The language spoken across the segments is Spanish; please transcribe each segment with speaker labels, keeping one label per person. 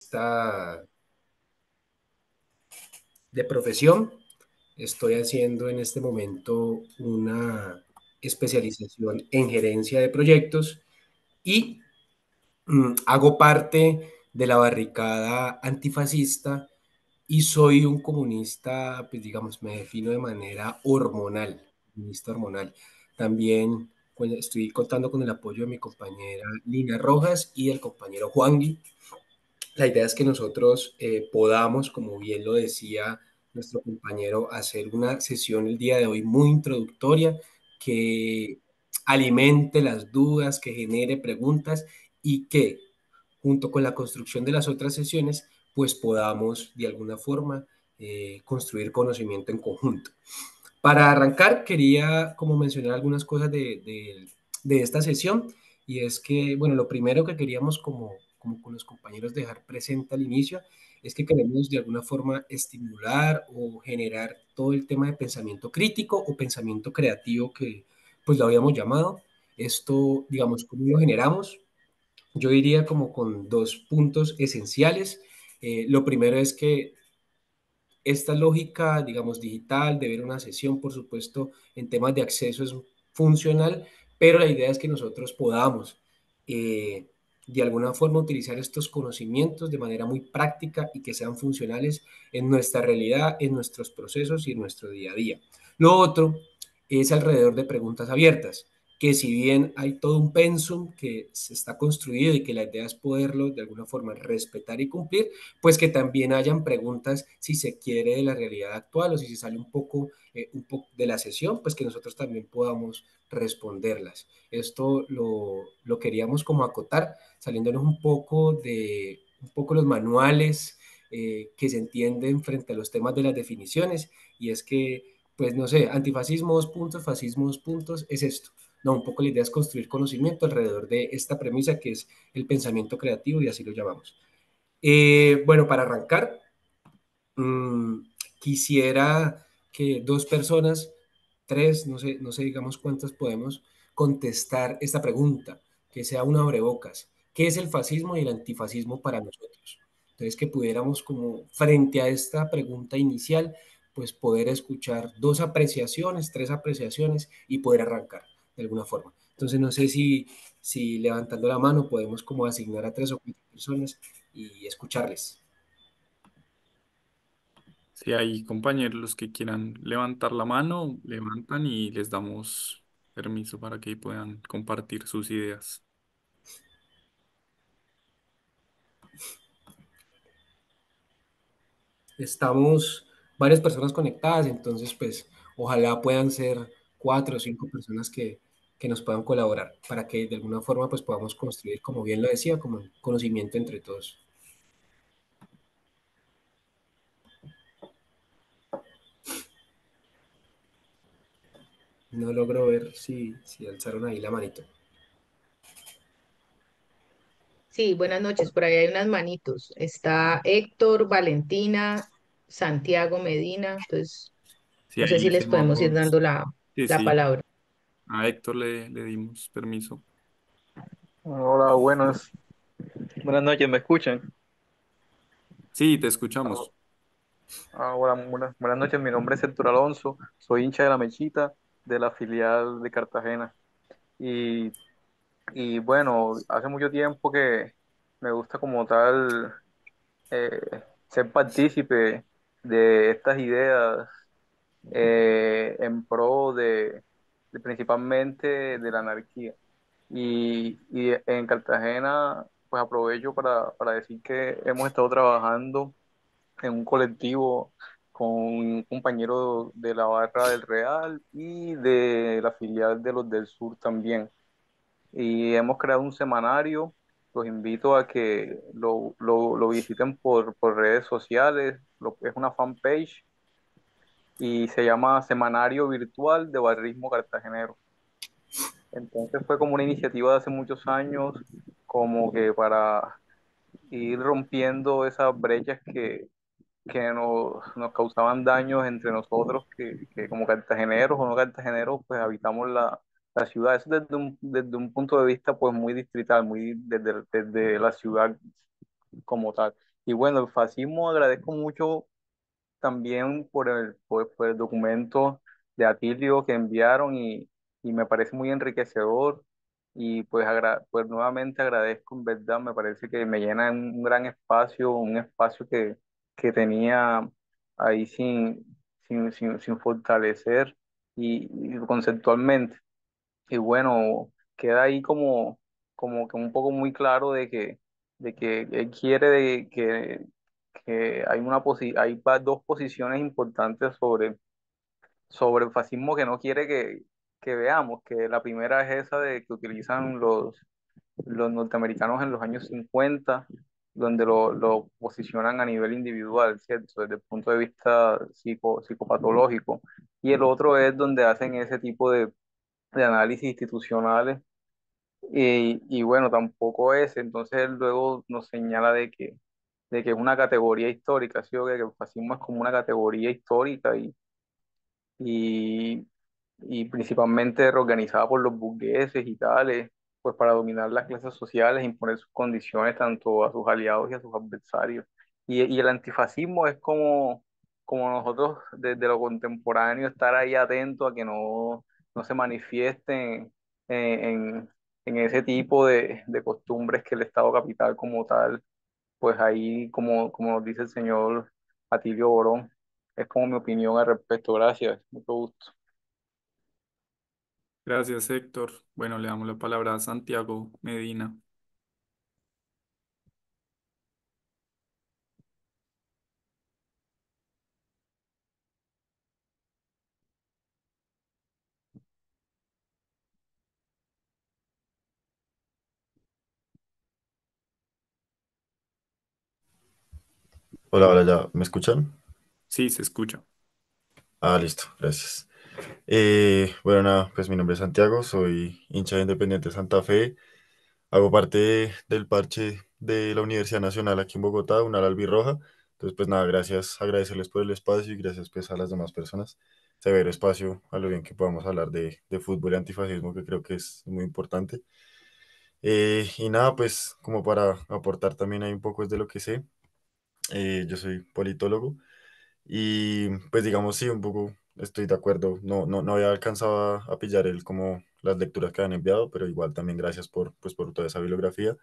Speaker 1: periodista de profesión. Estoy haciendo en este momento una especialización en gerencia de proyectos y hago parte de la barricada antifascista y soy un comunista, pues digamos, me defino de manera hormonal, comunista hormonal. También pues, estoy contando con el apoyo de mi compañera Lina Rojas y del compañero Juangui. La idea es que nosotros podamos, como bien lo decía nuestro compañero, hacer una sesión el día de hoy muy introductoria que alimente las dudas, que genere preguntas y que junto con la construcción de las otras sesiones, pues podamos de alguna forma construir conocimiento en conjunto. Para arrancar, quería como mencionar algunas cosas de esta sesión y es que, bueno, lo primero que queríamos como con los compañeros dejar presente al inicio es que queremos de alguna forma estimular o generar todo el tema de pensamiento crítico o pensamiento creativo que pues lo habíamos llamado. Esto, digamos, ¿cómo lo generamos? Yo diría como con dos puntos esenciales. Lo primero es que esta lógica, digamos, digital de ver una sesión, por supuesto, en temas de acceso es funcional, pero la idea es que nosotros podamos de alguna forma utilizar estos conocimientos de manera muy práctica y que sean funcionales en nuestra realidad, en nuestros procesos y en nuestro día a día. Lo otro es alrededor de preguntas abiertas, que si bien hay todo un pensum que se está construido y que la idea es poderlo de alguna forma respetar y cumplir, pues que también hayan preguntas si se quiere de la realidad actual o si se sale un poco de la sesión, pues que nosotros también podamos responderlas. Esto lo queríamos como acotar, saliéndonos un poco los manuales que se entienden frente a los temas de las definiciones, y es que, pues no sé, antifascismo, dos puntos, fascismo, dos puntos, es esto. No, un poco la idea es construir conocimiento alrededor de esta premisa que es el pensamiento creativo y así lo llamamos. Bueno, para arrancar, mmm, quisiera que dos personas, tres, no sé, digamos cuántas podemos contestar esta pregunta, que sea una abrebocas. ¿Qué es el fascismo y el antifascismo para nosotros? Entonces, que pudiéramos como frente a esta pregunta inicial, pues poder escuchar dos apreciaciones, tres apreciaciones y poder arrancar de alguna forma. Entonces, no sé si levantando la mano podemos como asignar a tres o cuatro personas y escucharles.
Speaker 2: Si hay compañeros los que quieran levantar la mano, levantan y les damos permiso para que puedan compartir sus ideas.
Speaker 1: Estamos varias personas conectadas, entonces pues ojalá puedan ser cuatro o cinco personas que nos puedan colaborar para que de alguna forma pues podamos construir, como bien lo decía, como un conocimiento entre todos. No logro ver si alzaron ahí la manito.
Speaker 3: Sí, buenas noches. Por ahí hay unas manitos. Está Héctor, Valentina, Santiago Medina. Entonces,
Speaker 2: Sí,
Speaker 3: no sé si
Speaker 2: ahí
Speaker 3: les podemos ir
Speaker 2: firmamos.
Speaker 3: dando
Speaker 2: Sí,
Speaker 3: la
Speaker 2: sí.
Speaker 3: palabra.
Speaker 2: A Héctor le dimos permiso.
Speaker 4: Hola, buenas noches, ¿me escuchan?
Speaker 2: Sí, te
Speaker 4: Ah,
Speaker 2: escuchamos.
Speaker 4: Hola, buenas noches, mi nombre es Héctor Alonso, soy hincha de la Mechita de la filial de Cartagena. Y, y bueno, hace mucho tiempo que me gusta como tal eh, ser partícipe de estas ideas en pro de principalmente de la anarquía. Y en Cartagena, pues aprovecho para decir que hemos estado trabajando en un colectivo con un compañero de la barra del Real y de la filial de los del Sur también. Y hemos creado un semanario. Los invito a que lo visiten por redes sociales. Es una fanpage y se llama Semanario Virtual de Barrismo Cartagenero. Entonces fue como una iniciativa de hace muchos años, como que para ir rompiendo esas brechas que nos causaban daños entre nosotros, que como cartageneros o no cartageneros, pues habitamos la ciudad. Eso desde un punto de vista pues muy distrital, muy desde la ciudad como tal. Y bueno, el fascismo agradezco mucho también por el documento de Atilio que enviaron y me parece muy enriquecedor y pues, pues nuevamente agradezco, en verdad, me parece que me llena un gran espacio, un espacio que tenía ahí sin fortalecer y conceptualmente. Y bueno, queda ahí como que un poco muy claro de que él quiere que hay dos posiciones importantes sobre el fascismo que no quiere que veamos, que la primera es esa de que utilizan los norteamericanos en los años 50 donde lo posicionan a nivel individual, ¿cierto? Desde el punto de vista psicopatológico. Y el otro es donde hacen ese tipo de análisis institucionales y bueno, tampoco es. Entonces él luego nos señala de que es una categoría histórica, ¿sí? O que el fascismo es como una categoría histórica y, y principalmente organizada por los burgueses y tales, pues para dominar las clases sociales, imponer sus condiciones tanto a sus aliados y a sus adversarios. Y el antifascismo es como nosotros desde lo contemporáneo estar ahí atentos a que no se manifiesten en, en ese tipo de costumbres que el Estado capital como tal, pues ahí como nos dice el señor Atilio Borón, es como mi opinión al respecto. Gracias, mucho gusto.
Speaker 2: Gracias, Héctor. Bueno, le damos la palabra a Santiago Medina.
Speaker 5: Hola, hola, ya, ¿me escuchan?
Speaker 2: Sí, se escucha.
Speaker 5: Ah, listo, gracias. Bueno, nada, pues mi nombre es Santiago, soy hincha de Independiente Santa Fe, hago parte del parche de la Universidad Nacional aquí en Bogotá, una ala albirroja. Entonces, pues nada, gracias, agradecerles por el espacio y gracias pues a las demás personas. Severo espacio a lo bien que podamos hablar de fútbol y antifascismo, que creo que es muy importante. Y nada, pues como para aportar también ahí un poco es de lo que sé, yo soy politólogo. Y pues digamos, sí, un poco estoy de acuerdo. No había alcanzado a pillar el, como las lecturas que han enviado, pero igual también gracias pues, por toda esa bibliografía.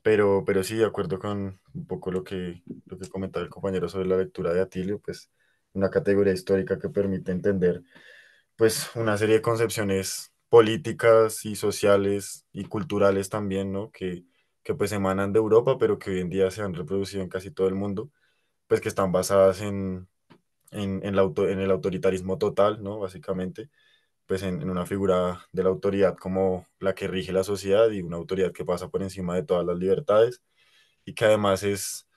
Speaker 5: Pero sí, de acuerdo con un poco lo que comentaba el compañero sobre la lectura de Atilio, pues una categoría histórica que permite entender pues una serie de concepciones políticas y sociales y culturales también, ¿no? Que pues emanan de Europa, pero que hoy en día se han reproducido en casi todo el mundo, pues que están basadas en el autoritarismo total, ¿no? Básicamente, pues en una figura de la autoridad como la que rige la sociedad y una autoridad que pasa por encima de todas las libertades y que además es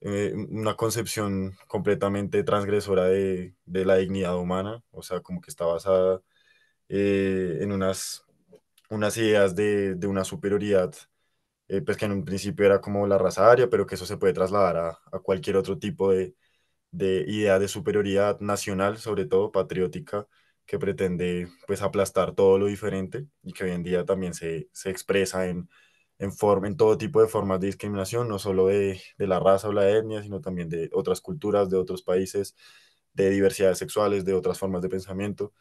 Speaker 5: una concepción completamente transgresora de la dignidad humana, o sea, como que está basada en unas ideas de una superioridad, pues que en un principio era como la raza aria, pero que eso se puede trasladar a cualquier otro tipo de idea de superioridad nacional, sobre todo patriótica, que pretende pues aplastar todo lo diferente y que hoy en día también se expresa en todo tipo de formas de discriminación, no solo de la raza o la etnia, sino también de otras culturas, de otros países, de diversidades sexuales, de otras formas de pensamiento.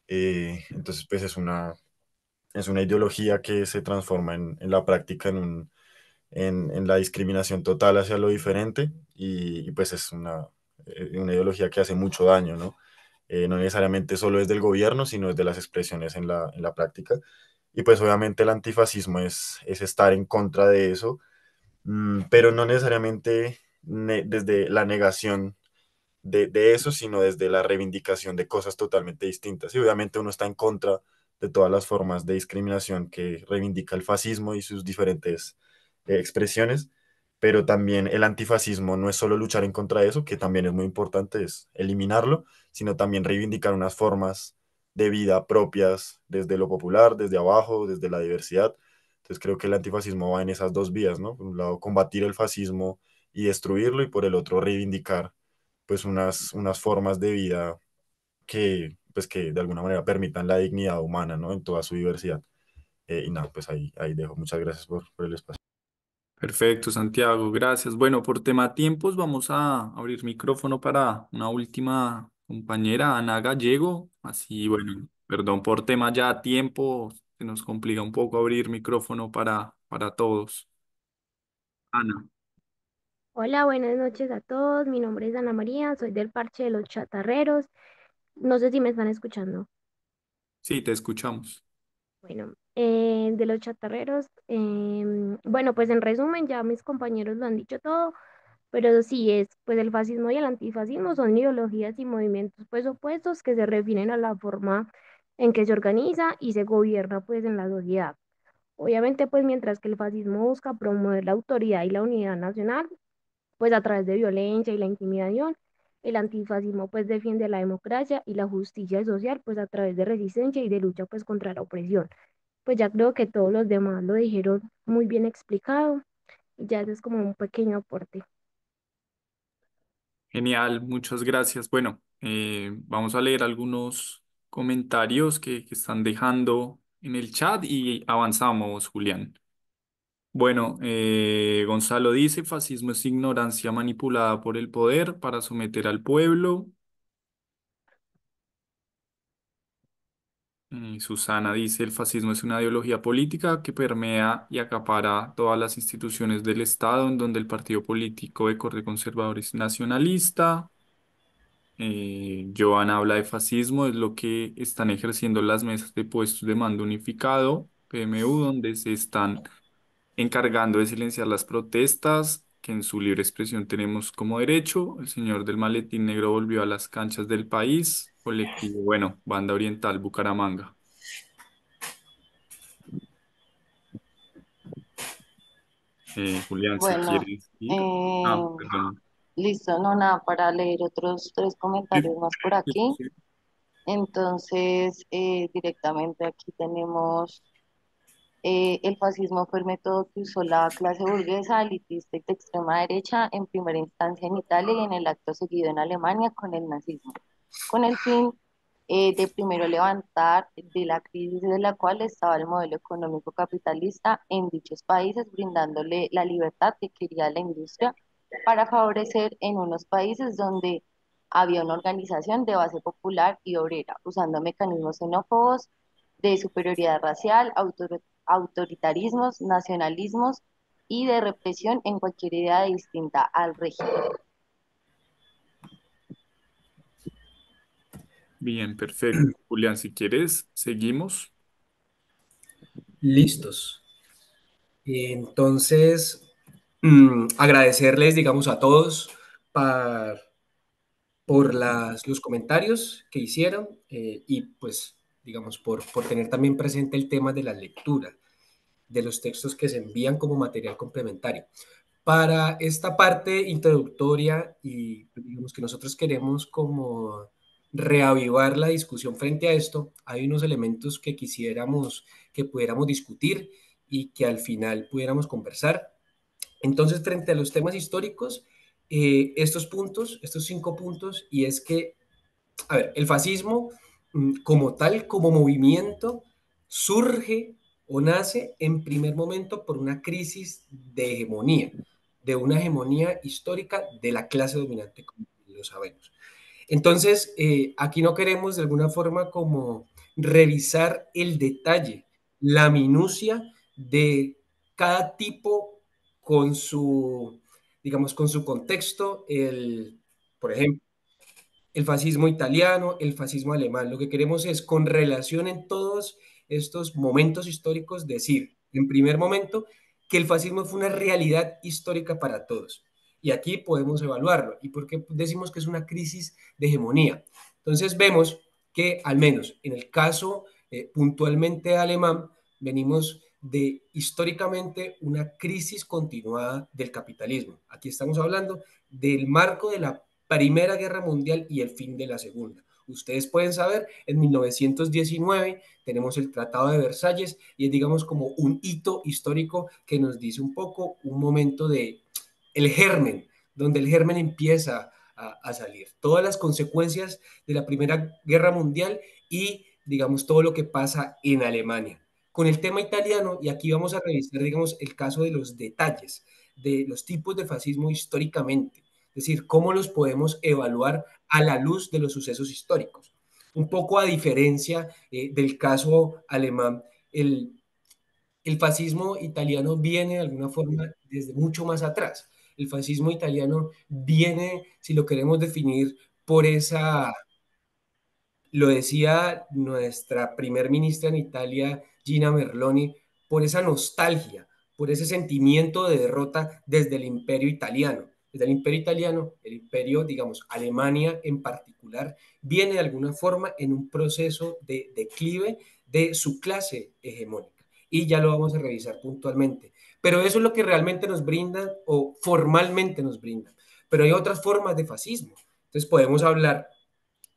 Speaker 5: Entonces, pues es una ideología que se transforma en la práctica en la discriminación total hacia lo diferente y, pues es una ideología que hace mucho daño, ¿no? No necesariamente solo es del gobierno, sino es de las expresiones en la práctica. Y pues obviamente el antifascismo es estar en contra de eso, pero no necesariamente desde la negación de eso, sino desde la reivindicación de cosas totalmente distintas. Y obviamente uno está en contra de todas las formas de discriminación que reivindica el fascismo y sus diferentes expresiones, pero también el antifascismo no es solo luchar en contra de eso, que también es muy importante, es eliminarlo, sino también reivindicar unas formas de vida propias desde lo popular, desde abajo, desde la diversidad. Entonces creo que el antifascismo va en esas dos vías, ¿no? Por un lado, combatir el fascismo y destruirlo, y por el otro, reivindicar pues unas formas de vida pues que de alguna manera permitan la dignidad humana, ¿no? En toda su diversidad. Y nada, pues ahí dejo. Muchas gracias por el espacio.
Speaker 2: Perfecto, Santiago, gracias. Bueno, por tema tiempos, vamos a abrir micrófono para una última compañera, Ana Gallego. Así, bueno, perdón por tema ya tiempo, se nos complica un poco abrir micrófono para todos. Ana.
Speaker 6: Hola, buenas noches a todos. Mi nombre es Ana María, soy del Parche de los Chatarreros. No sé si me están escuchando.
Speaker 2: Sí, te escuchamos.
Speaker 6: Bueno, de los chatarreros, bueno, pues en resumen, ya mis compañeros lo han dicho todo, pero sí es, pues el fascismo y el antifascismo son ideologías y movimientos pues opuestos que se refieren a la forma en que se organiza y se gobierna pues en la sociedad. Obviamente, pues mientras que el fascismo busca promover la autoridad y la unidad nacional, pues a través de violencia y la intimidación. El antifascismo pues defiende la democracia y la justicia social pues a través de resistencia y de lucha pues contra la opresión. Pues ya creo que todos los demás lo dijeron muy bien explicado y ya ese es como un pequeño aporte.
Speaker 2: Genial, muchas gracias. Bueno, vamos a leer algunos comentarios que están dejando en el chat y avanzamos, Julián. Bueno, Gonzalo dice, fascismo es ignorancia manipulada por el poder para someter al pueblo. Susana dice, el fascismo es una ideología política que permea y acapara todas las instituciones del Estado, en donde el partido político de corte conservador es nacionalista. Joan habla de fascismo, es lo que están ejerciendo las mesas de puestos de mando unificado, PMU, donde se están encargando de silenciar las protestas que en su libre expresión tenemos como derecho. El señor del maletín negro volvió a las canchas del país. Colectivo, bueno, Banda Oriental, Bucaramanga. Julián, si
Speaker 7: Bueno,
Speaker 2: quieres ir. Ah,
Speaker 7: eh,
Speaker 2: perdón.
Speaker 7: listo, no nada para leer otros tres
Speaker 2: Sí,
Speaker 7: comentarios más por
Speaker 2: sí,
Speaker 7: aquí.
Speaker 2: sí.
Speaker 7: Entonces, directamente aquí tenemos el fascismo fue el método que usó la clase burguesa, elitista y de extrema derecha en primera instancia en Italia y en el acto seguido en Alemania con el nazismo, con el fin de primero levantar de la crisis de la cual estaba el modelo económico capitalista en dichos países, brindándole la libertad que quería la industria para favorecer en unos países donde había una organización de base popular y obrera, usando mecanismos xenófobos de superioridad racial, autoritarismos, nacionalismos y de represión en cualquier idea distinta al régimen.
Speaker 2: Bien, perfecto. Julián, si quieres, seguimos.
Speaker 1: Listos. Entonces, agradecerles, digamos, a todos par- por los comentarios que hicieron y pues, digamos, por tener también presente el tema de la lectura de los textos que se envían como material complementario. Para esta parte introductoria y pues, digamos que nosotros queremos como reavivar la discusión frente a esto, hay unos elementos que quisiéramos que pudiéramos discutir y que al final pudiéramos conversar. Entonces, frente a los temas históricos, estos puntos, estos 5 puntos, y es que a ver, el fascismo como tal, como movimiento, surge o nace en primer momento por una crisis de hegemonía, de una hegemonía histórica de la clase dominante, como lo sabemos. Entonces, aquí no queremos de alguna forma como revisar el detalle, la minucia de cada tipo con su, digamos, con su contexto, por ejemplo, el fascismo italiano, el fascismo alemán. Lo que queremos es, con relación en todos estos momentos históricos, decir, en primer momento, que el fascismo fue una realidad histórica para todos. Y aquí podemos evaluarlo. ¿Y por qué decimos que es una crisis de hegemonía? Entonces vemos que, al menos en el caso puntualmente alemán, venimos de históricamente una crisis continuada del capitalismo. Aquí estamos hablando del marco de la Primera Guerra Mundial y el fin de la Segunda. Ustedes pueden saber, en 1919 tenemos el Tratado de Versalles y es, digamos, como un hito histórico que nos dice un poco un momento de el germen, donde el germen empieza a salir. Todas las consecuencias de la Primera Guerra Mundial y, digamos, todo lo que pasa en Alemania. con el tema italiano, y aquí vamos a revisar, digamos, el caso de los detalles, de los tipos de fascismo históricamente, es decir, cómo los podemos evaluar a la luz de los sucesos históricos. Un poco a diferencia del caso alemán, el fascismo italiano viene de alguna forma desde mucho más atrás. El fascismo italiano viene, si lo queremos definir, por esa, lo decía nuestra primer ministra en Italia, Gina Merloni, por esa nostalgia, por ese sentimiento de derrota desde el imperio italiano. Desde el imperio italiano, el imperio, digamos, Alemania en particular, viene de alguna forma en un proceso de declive de su clase hegemónica. Y ya lo vamos a revisar puntualmente. Pero eso es lo que realmente nos brindan o formalmente nos brindan. Pero hay otras formas de fascismo. Entonces podemos hablar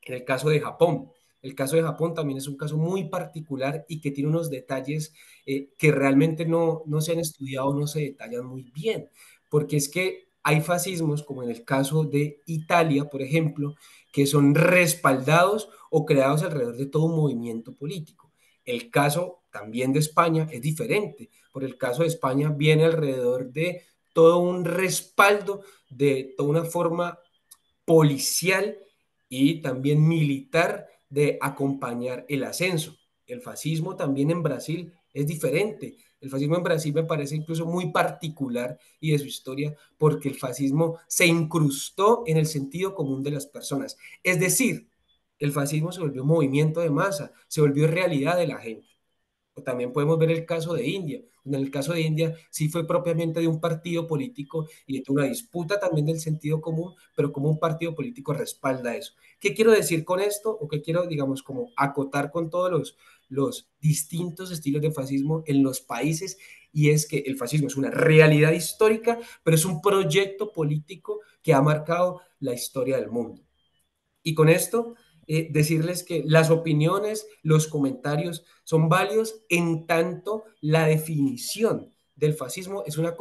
Speaker 1: en el caso de Japón. El caso de Japón también es un caso muy particular y que tiene unos detalles que realmente no se han estudiado, no se detallan muy bien, porque es que hay fascismos, como en el caso de Italia, por ejemplo, que son respaldados o creados alrededor de todo un movimiento político. El caso también de España es diferente, por el caso de España viene alrededor de todo un respaldo de toda una forma policial y también militar de acompañar el ascenso. El fascismo también en Brasil es diferente. El fascismo en Brasil me parece incluso muy particular y de su historia porque el fascismo se incrustó en el sentido común de las personas. Es decir, el fascismo se volvió un movimiento de masa, se volvió realidad de la gente. O también podemos ver el caso de India. En el caso de India sí fue propiamente de un partido político y de una disputa también del sentido común, pero como un partido político respalda eso. ¿Qué quiero decir con esto? O qué quiero, digamos, como acotar con todos los distintos estilos de fascismo en los países, y es que el fascismo es una realidad histórica, pero es un proyecto político que ha marcado la historia del mundo. Y con esto, decirles que las opiniones, los comentarios son válidos en tanto la definición del fascismo es una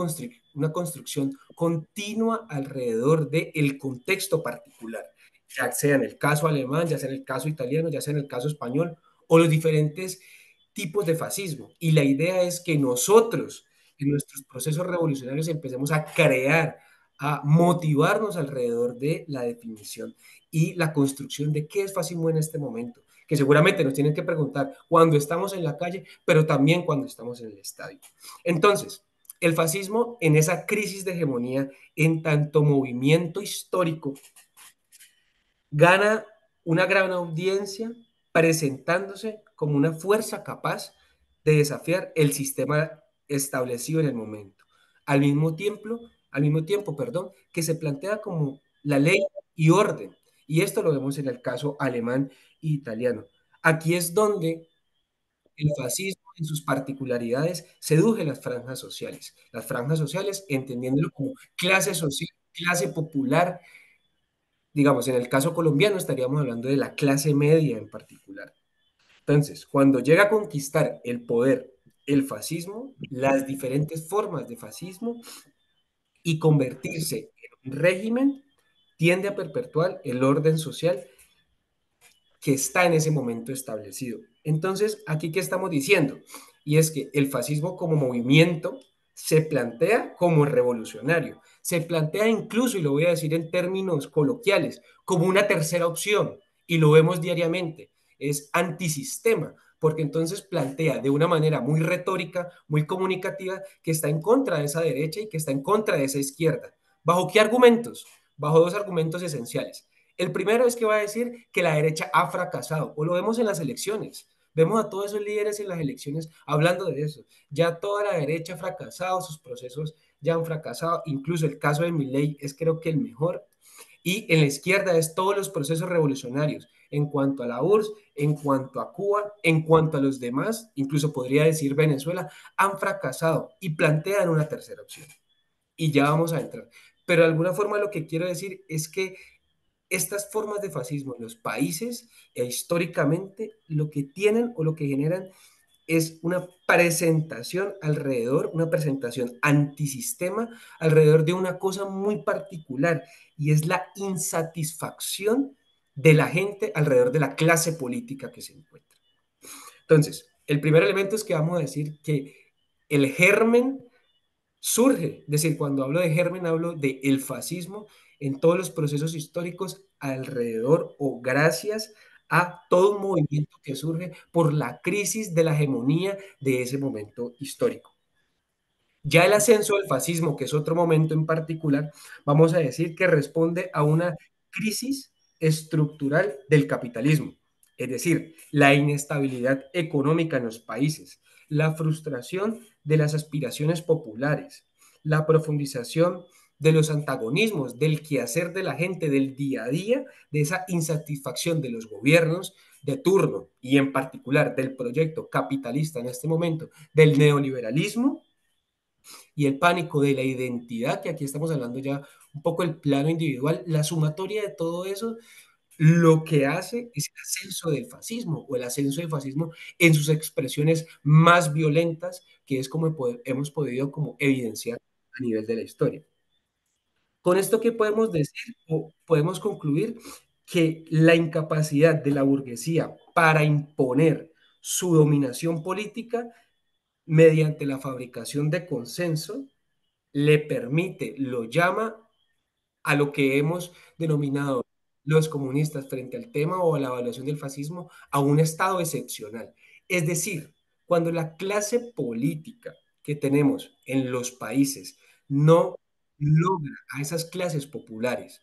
Speaker 1: construcción continua alrededor del contexto particular, ya sea en el caso alemán, ya sea en el caso italiano, ya sea en el caso español, o los diferentes tipos de fascismo. Y la idea es que nosotros, en nuestros procesos revolucionarios, empecemos a crear, a motivarnos alrededor de la definición y la construcción de qué es fascismo en este momento, que seguramente nos tienen que preguntar cuando estamos en la calle, pero también cuando estamos en el estadio. Entonces, el fascismo en esa crisis de hegemonía, en tanto movimiento histórico, gana una gran audiencia presentándose como una fuerza capaz de desafiar el sistema establecido en el momento. Al mismo tiempo, perdón, que se plantea como la ley y orden. Y esto lo vemos en el caso alemán e italiano. Aquí es donde el fascismo en sus particularidades seduce las franjas sociales entendiéndolo como clase social, clase popular. Digamos, en el caso colombiano estaríamos hablando de la clase media en particular. Entonces, cuando llega a conquistar el poder el fascismo, las diferentes formas de fascismo y convertirse en un régimen, tiende a perpetuar el orden social que está en ese momento establecido. Entonces, aquí qué estamos diciendo, y es que el fascismo como movimiento se plantea como revolucionario, se plantea incluso, y lo voy a decir en términos coloquiales, como una tercera opción, y lo vemos diariamente, es antisistema, porque entonces plantea de una manera muy retórica, muy comunicativa, que está en contra de esa derecha y que está en contra de esa izquierda. ¿Bajo qué argumentos? Bajo dos argumentos esenciales. El primero es que va a decir que la derecha ha fracasado, o lo vemos en las elecciones. Vemos a todos esos líderes en las elecciones hablando de eso. Ya toda la derecha ha fracasado, sus procesos ya han fracasado. Incluso el caso de Milei es creo que el mejor. Y en la izquierda es todos los procesos revolucionarios. En cuanto a la URSS, en cuanto a Cuba, en cuanto a los demás, incluso podría decir Venezuela, han fracasado y plantean una tercera opción. Y ya vamos a entrar. Pero de alguna forma lo que quiero decir es que estas formas de fascismo en los países históricamente lo que tienen o lo que generan es una presentación alrededor, una presentación antisistema alrededor de una cosa muy particular y es la insatisfacción de la gente alrededor de la clase política que se encuentra. Entonces, El primer elemento es que vamos a decir que el germen surge, es decir, cuando hablo de germen hablo de el fascismo en todos los procesos históricos alrededor o gracias a todo un movimiento que surge por la crisis de la hegemonía de ese momento histórico. Ya el ascenso del fascismo, que es otro momento en particular, vamos a decir que responde a una crisis estructural del capitalismo, es decir, la inestabilidad económica en los países, la frustración de las aspiraciones populares, la profundización de los antagonismos, del quehacer de la gente, del día a día, de esa insatisfacción de los gobiernos de turno y en particular del proyecto capitalista en este momento, del neoliberalismo y el pánico de la identidad, que aquí estamos hablando ya un poco del plano individual, la sumatoria de todo eso, lo que hace es el ascenso del fascismo o el ascenso del fascismo en sus expresiones más violentas, que es como hemos podido como evidenciar a nivel de la historia. Con esto, ¿qué podemos decir o podemos concluir? Que la incapacidad de la burguesía para imponer su dominación política mediante la fabricación de consenso le permite, lo llama a lo que hemos denominado los comunistas frente al tema o a la evaluación del fascismo a un estado excepcional. Es decir, cuando la clase política que tenemos en los países no logra a esas clases populares,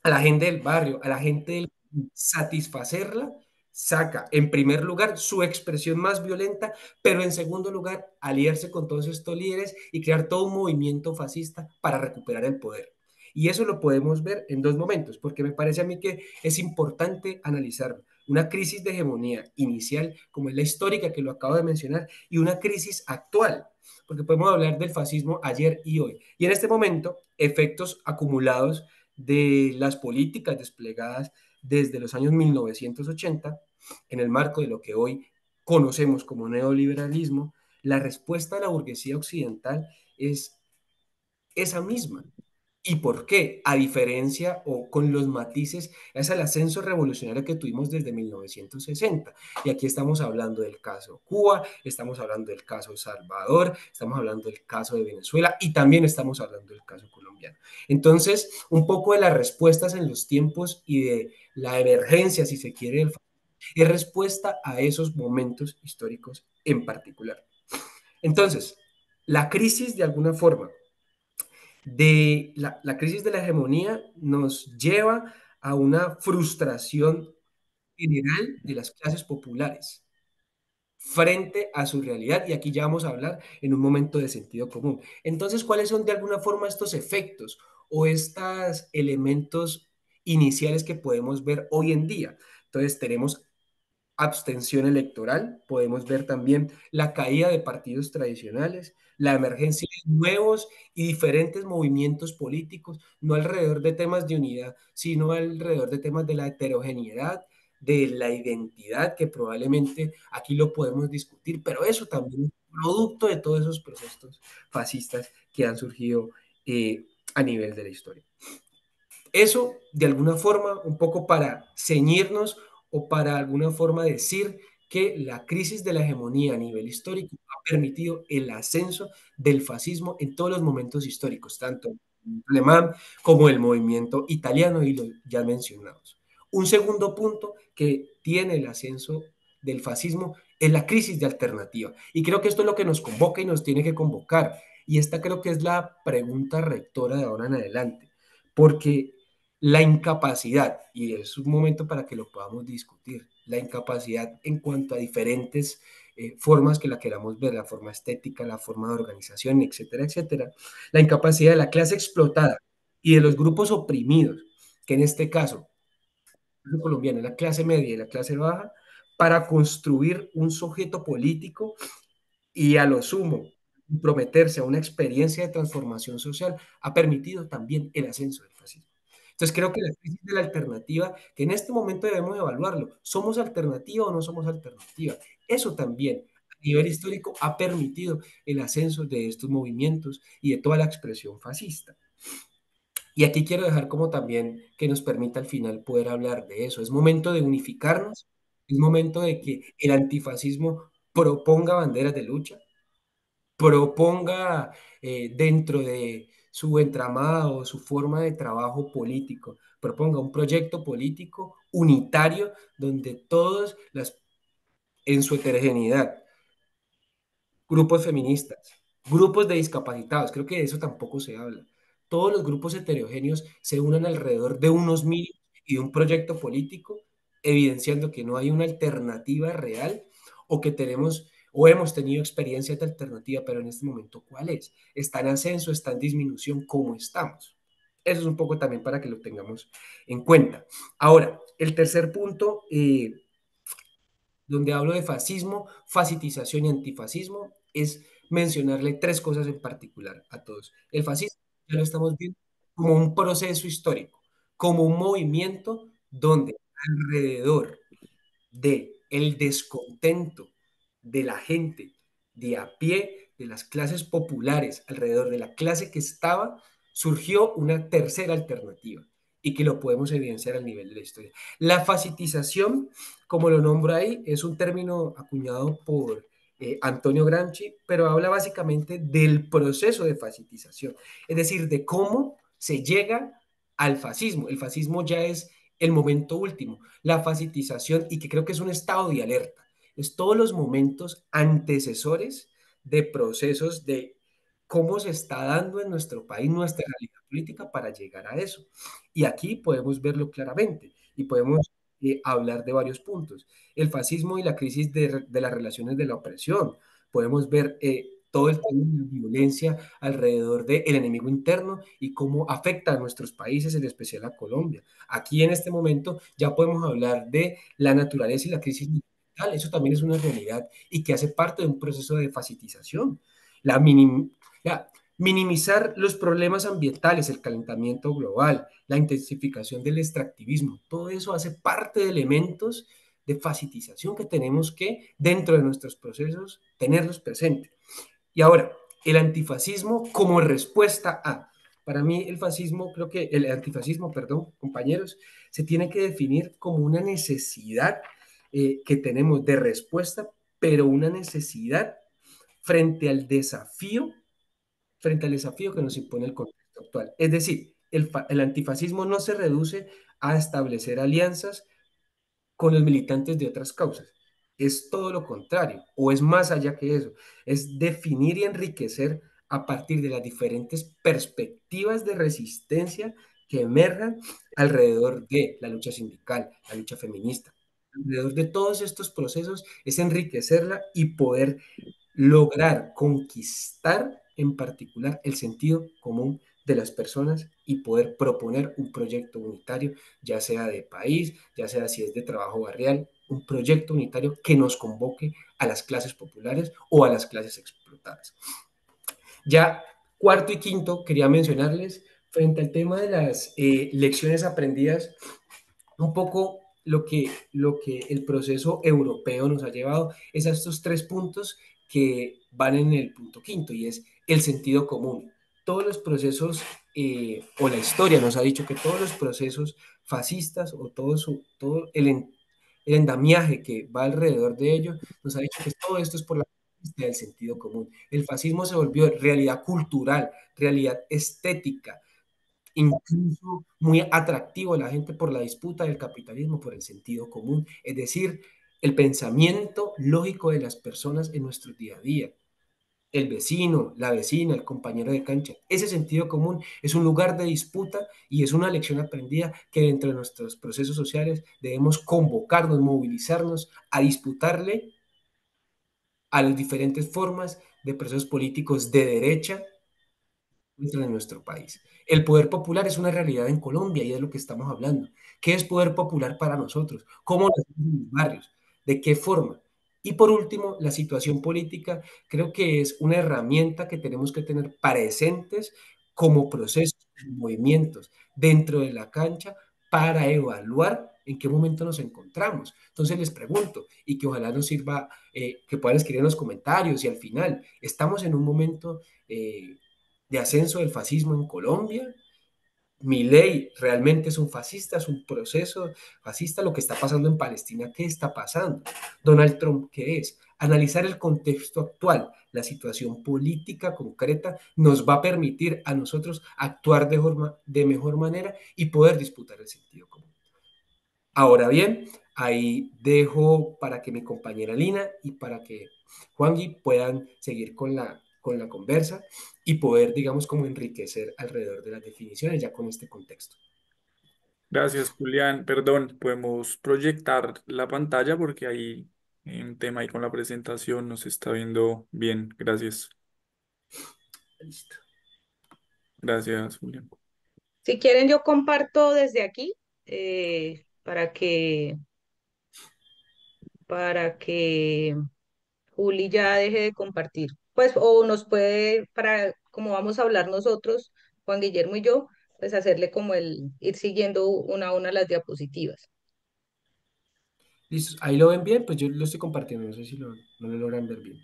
Speaker 1: a la gente del barrio, a la gente del satisfacerla, saca en primer lugar su expresión más violenta, pero en segundo lugar aliarse con todos estos líderes y crear todo un movimiento fascista para recuperar el poder. Y eso lo podemos ver en dos momentos, porque me parece a mí que es importante analizar una crisis de hegemonía inicial, como es la histórica que lo acabo de mencionar, y una crisis actual, porque podemos hablar del fascismo ayer y hoy. Y en este momento, efectos acumulados de las políticas desplegadas desde los años 1980 en el marco de lo que hoy conocemos como neoliberalismo, la respuesta de la burguesía occidental es esa misma. ¿Y por qué? A diferencia o con los matices, es el ascenso revolucionario que tuvimos desde 1960. Y aquí estamos hablando del caso Cuba, estamos hablando del caso Salvador, estamos hablando del caso de Venezuela y también estamos hablando del caso colombiano. Entonces, un poco de las respuestas en los tiempos y de la emergencia, si se quiere, es respuesta a esos momentos históricos en particular. Entonces, la crisis de alguna forma de la crisis de la hegemonía nos lleva a una frustración general de las clases populares frente a su realidad, y aquí ya vamos a hablar en un momento de sentido común. Entonces, ¿cuáles son de alguna forma estos efectos o estos elementos iniciales que podemos ver hoy en día? Entonces, tenemos abstención electoral, podemos ver también la caída de partidos tradicionales, la emergencia de nuevos y diferentes movimientos políticos, no alrededor de temas de unidad, sino alrededor de temas de la heterogeneidad, de la identidad, que probablemente aquí lo podemos discutir, pero eso también es producto de todos esos procesos fascistas que han surgido a nivel de la historia. Eso, de alguna forma, un poco para ceñirnos o para alguna forma decir que la crisis de la hegemonía a nivel histórico ha permitido el ascenso del fascismo en todos los momentos históricos, tanto el alemán como el movimiento italiano y los ya mencionados. Un segundo punto que tiene el ascenso del fascismo es la crisis de alternativa. Y creo que esto es lo que nos convoca y nos tiene que convocar. Y esta creo que es la pregunta rectora de ahora en adelante. Porque la incapacidad, y es un momento para que lo podamos discutir, la incapacidad en cuanto a diferentes formas que la queramos ver, la forma estética, la forma de organización, etcétera, etcétera, la incapacidad de la clase explotada y de los grupos oprimidos, que en este caso, el colombiano, la clase media y la clase baja, para construir un sujeto político y a lo sumo comprometerse a una experiencia de transformación social, ha permitido también el ascenso del fascismo. Entonces creo que la crisis de la alternativa, que en este momento debemos evaluarlo, ¿somos alternativa o no somos alternativa? Eso también a nivel histórico ha permitido el ascenso de estos movimientos y de toda la expresión fascista. Y aquí quiero dejar como también que nos permita al final poder hablar de eso. Es momento de unificarnos, Es momento de que el antifascismo proponga banderas de lucha, proponga dentro de su entramado, su forma de trabajo político, proponga un proyecto político unitario donde todos en su heterogeneidad, grupos feministas, grupos de discapacitados, creo que de eso tampoco se habla. Todos los grupos heterogéneos se unan alrededor de unos mil y de un proyecto político, evidenciando que no hay una alternativa real o que tenemos o hemos tenido experiencia de alternativa, pero en este momento, ¿cuál es? ¿Está en ascenso, está en disminución? ¿Cómo estamos? Eso es un poco también para que lo tengamos en cuenta. Ahora, el tercer punto, donde hablo de fascismo, facitización y antifascismo, es mencionarle tres cosas en particular a todos. El fascismo ya lo estamos viendo como un proceso histórico, como un movimiento donde alrededor de el descontento de la gente de a pie, de las clases populares, alrededor de la clase que estaba, surgió una tercera alternativa y que lo podemos evidenciar al nivel de la historia. La facitización, como lo nombro ahí, es un término acuñado por Antonio Gramsci, pero habla básicamente del proceso de facitización, es decir, de cómo se llega al fascismo. El fascismo ya es el momento último, la facitización, y que creo que es un estado de alerta, es todos los momentos antecesores de procesos de cómo se está dando en nuestro país nuestra realidad política para llegar a eso. Y aquí podemos verlo claramente y podemos hablar de varios puntos. El fascismo y la crisis de las relaciones de la opresión. Podemos ver todo el tema de la violencia alrededor del enemigo interno y cómo afecta a nuestros países, en especial a Colombia. Aquí en este momento ya podemos hablar de la naturaleza y la crisis ambiental. Eso también es una realidad y que hace parte de un proceso de facilitación. La, minim, la minimizar los problemas ambientales, el calentamiento global, la intensificación del extractivismo, todo eso hace parte de elementos de facilitación que tenemos que, dentro de nuestros procesos, tenerlos presentes. Y ahora, el antifascismo como respuesta a, para mí el fascismo, creo que el antifascismo, perdón, compañeros, se tiene que definir como una necesidad que tenemos de respuesta, pero una necesidad frente al desafío, frente al desafío que nos impone el contexto actual. Es decir, el antifascismo no se reduce a establecer alianzas con los militantes de otras causas. Es todo lo contrario, o es más allá que eso, es definir y enriquecer a partir de las diferentes perspectivas de resistencia que emerjan alrededor de la lucha sindical, la lucha feminista. Alrededor de todos estos procesos es enriquecerla y poder lograr conquistar en particular el sentido común de las personas y poder proponer un proyecto unitario, ya sea de país, ya sea si es de trabajo barrial, un proyecto unitario que nos convoque a las clases populares o a las clases explotadas. Ya cuarto y quinto, quería mencionarles, frente al tema de las lecciones aprendidas, un poco lo que el proceso europeo nos ha llevado es a estos tres puntos que van en el punto quinto y es el sentido común. Todos los procesos, o la historia nos ha dicho que todos los procesos fascistas o todo el endamiaje que va alrededor de ello nos ha dicho que todo esto es por la conquista del sentido común. El fascismo se volvió realidad cultural, realidad estética, incluso muy atractivo a la gente por la disputa del capitalismo, por el sentido común, es decir, el pensamiento lógico de las personas en nuestro día a día. El vecino, la vecina, el compañero de cancha. Ese sentido común es un lugar de disputa y es una lección aprendida que dentro de nuestros procesos sociales debemos convocarnos, movilizarnos a disputarle a las diferentes formas de procesos políticos de derecha dentro de nuestro país. El poder popular es una realidad en Colombia y es lo que estamos hablando. ¿Qué es poder popular para nosotros? ¿Cómo lo hacemos en los barrios? ¿De qué forma? Y por último, la situación política creo que es una herramienta que tenemos que tener presentes como procesos, movimientos dentro de la cancha para evaluar en qué momento nos encontramos. Entonces les pregunto y que ojalá nos sirva, que puedan escribir en los comentarios y al final, ¿estamos en un momento de ascenso del fascismo en Colombia? Milei realmente es un fascista, es un proceso fascista, lo que está pasando en Palestina, ¿qué está pasando? Donald Trump, ¿qué es? Analizar el contexto actual, la situación política concreta, nos va a permitir a nosotros actuar de mejor manera y poder disputar el sentido común. Ahora bien, ahí dejo para que mi compañera Lina y para que Juangui puedan seguir con la conversa y poder, digamos, como enriquecer alrededor de las definiciones ya con este contexto.
Speaker 2: Gracias, Julián. Perdón, podemos proyectar la pantalla porque hay un tema ahí con la presentación, no se está viendo bien. Gracias.
Speaker 1: Listo.
Speaker 2: Gracias, Julián.
Speaker 3: Si quieren, yo comparto desde aquí para que Juli ya deje de compartir. Pues, o nos puede, para, como vamos a hablar nosotros, Juan Guillermo y yo, pues hacerle como ir siguiendo una a una las diapositivas.
Speaker 1: Listo. Ahí lo ven bien, pues yo lo estoy compartiendo, no sé si no lo logran ver bien.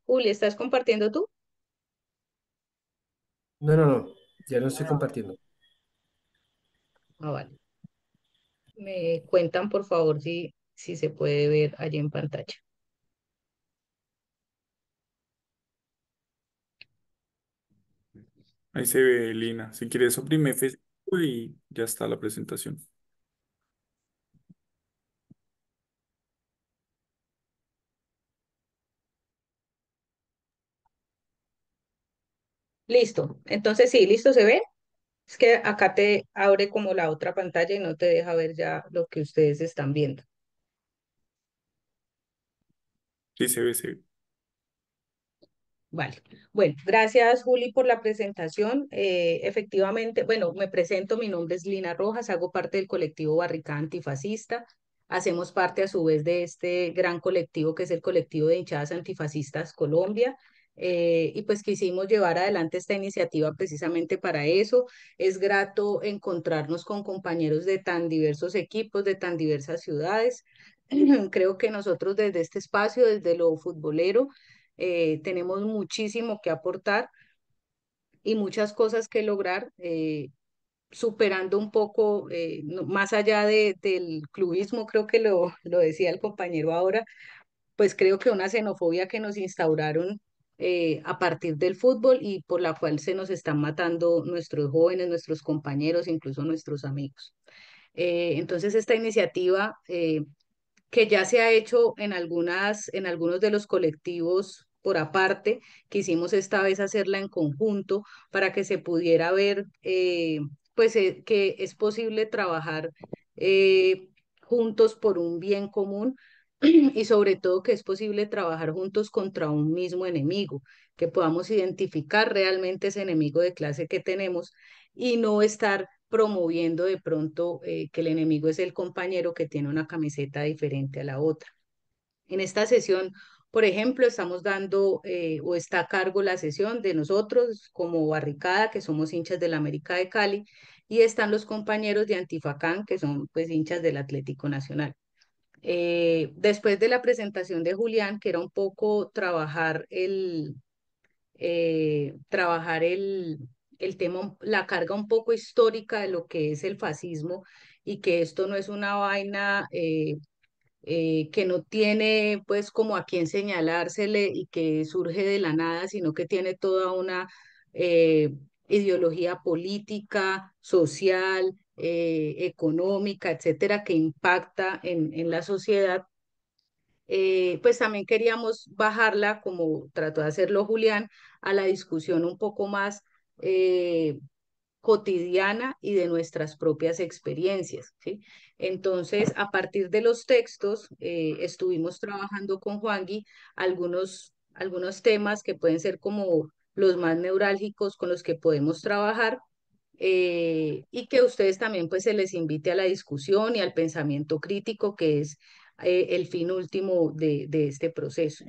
Speaker 3: Juli, ¿estás compartiendo tú?
Speaker 1: No, ya no estoy compartiendo.
Speaker 3: Ah, vale. Me cuentan, por favor, si se puede ver allí en pantalla.
Speaker 2: Ahí se ve, Lina. Si quieres, oprime F5 y ya está la presentación.
Speaker 3: Listo. Entonces, sí, listo, ¿se ve? Es que acá te abre como la otra pantalla y no te deja ver ya lo que ustedes están viendo.
Speaker 2: Sí, se ve, se ve.
Speaker 3: Vale. Bueno, gracias Juli por la presentación. Efectivamente, bueno, me presento, mi nombre es Lina Rojas, hago parte del colectivo Barricada Antifascista. Hacemos parte a su vez de este gran colectivo que es el colectivo de hinchadas antifascistas Colombia. Y pues quisimos llevar adelante esta iniciativa precisamente para eso. Es grato encontrarnos con compañeros de tan diversos equipos, de tan diversas ciudades. Creo que nosotros desde este espacio, desde lo futbolero, tenemos muchísimo que aportar y muchas cosas que lograr, superando un poco, más allá del clubismo, creo que lo decía el compañero ahora, pues creo que una xenofobia que nos instauraron a partir del fútbol y por la cual se nos están matando nuestros jóvenes, nuestros compañeros, incluso nuestros amigos. Entonces, esta iniciativa que ya se ha hecho en algunos de los colectivos por aparte, quisimos esta vez hacerla en conjunto para que se pudiera ver que es posible trabajar juntos por un bien común y sobre todo que es posible trabajar juntos contra un mismo enemigo, que podamos identificar realmente ese enemigo de clase que tenemos y no estar promoviendo de pronto que el enemigo es el compañero que tiene una camiseta diferente a la otra. En esta sesión, por ejemplo, estamos dando o está a cargo la sesión de nosotros como Barricada, que somos hinchas del América de Cali, y están los compañeros de Antifacán, que son pues hinchas del Atlético Nacional. Después de la presentación de Julián, que era un poco trabajar el tema, la carga un poco histórica de lo que es el fascismo y que esto no es una vaina que no tiene pues como a quién señalársele y que surge de la nada, sino que tiene toda una eh, ideología política, social, económica, etcétera, que impacta en la sociedad. Pues también queríamos bajarla, como trató de hacerlo Julián, a la discusión un poco más eh, cotidiana y de nuestras propias experiencias, ¿sí? Entonces, a partir de los textos, estuvimos trabajando con Juangui algunos temas que pueden ser como los más neurálgicos con los que podemos trabajar y que ustedes también pues se les invite a la discusión y al pensamiento crítico, que es el fin último de este proceso.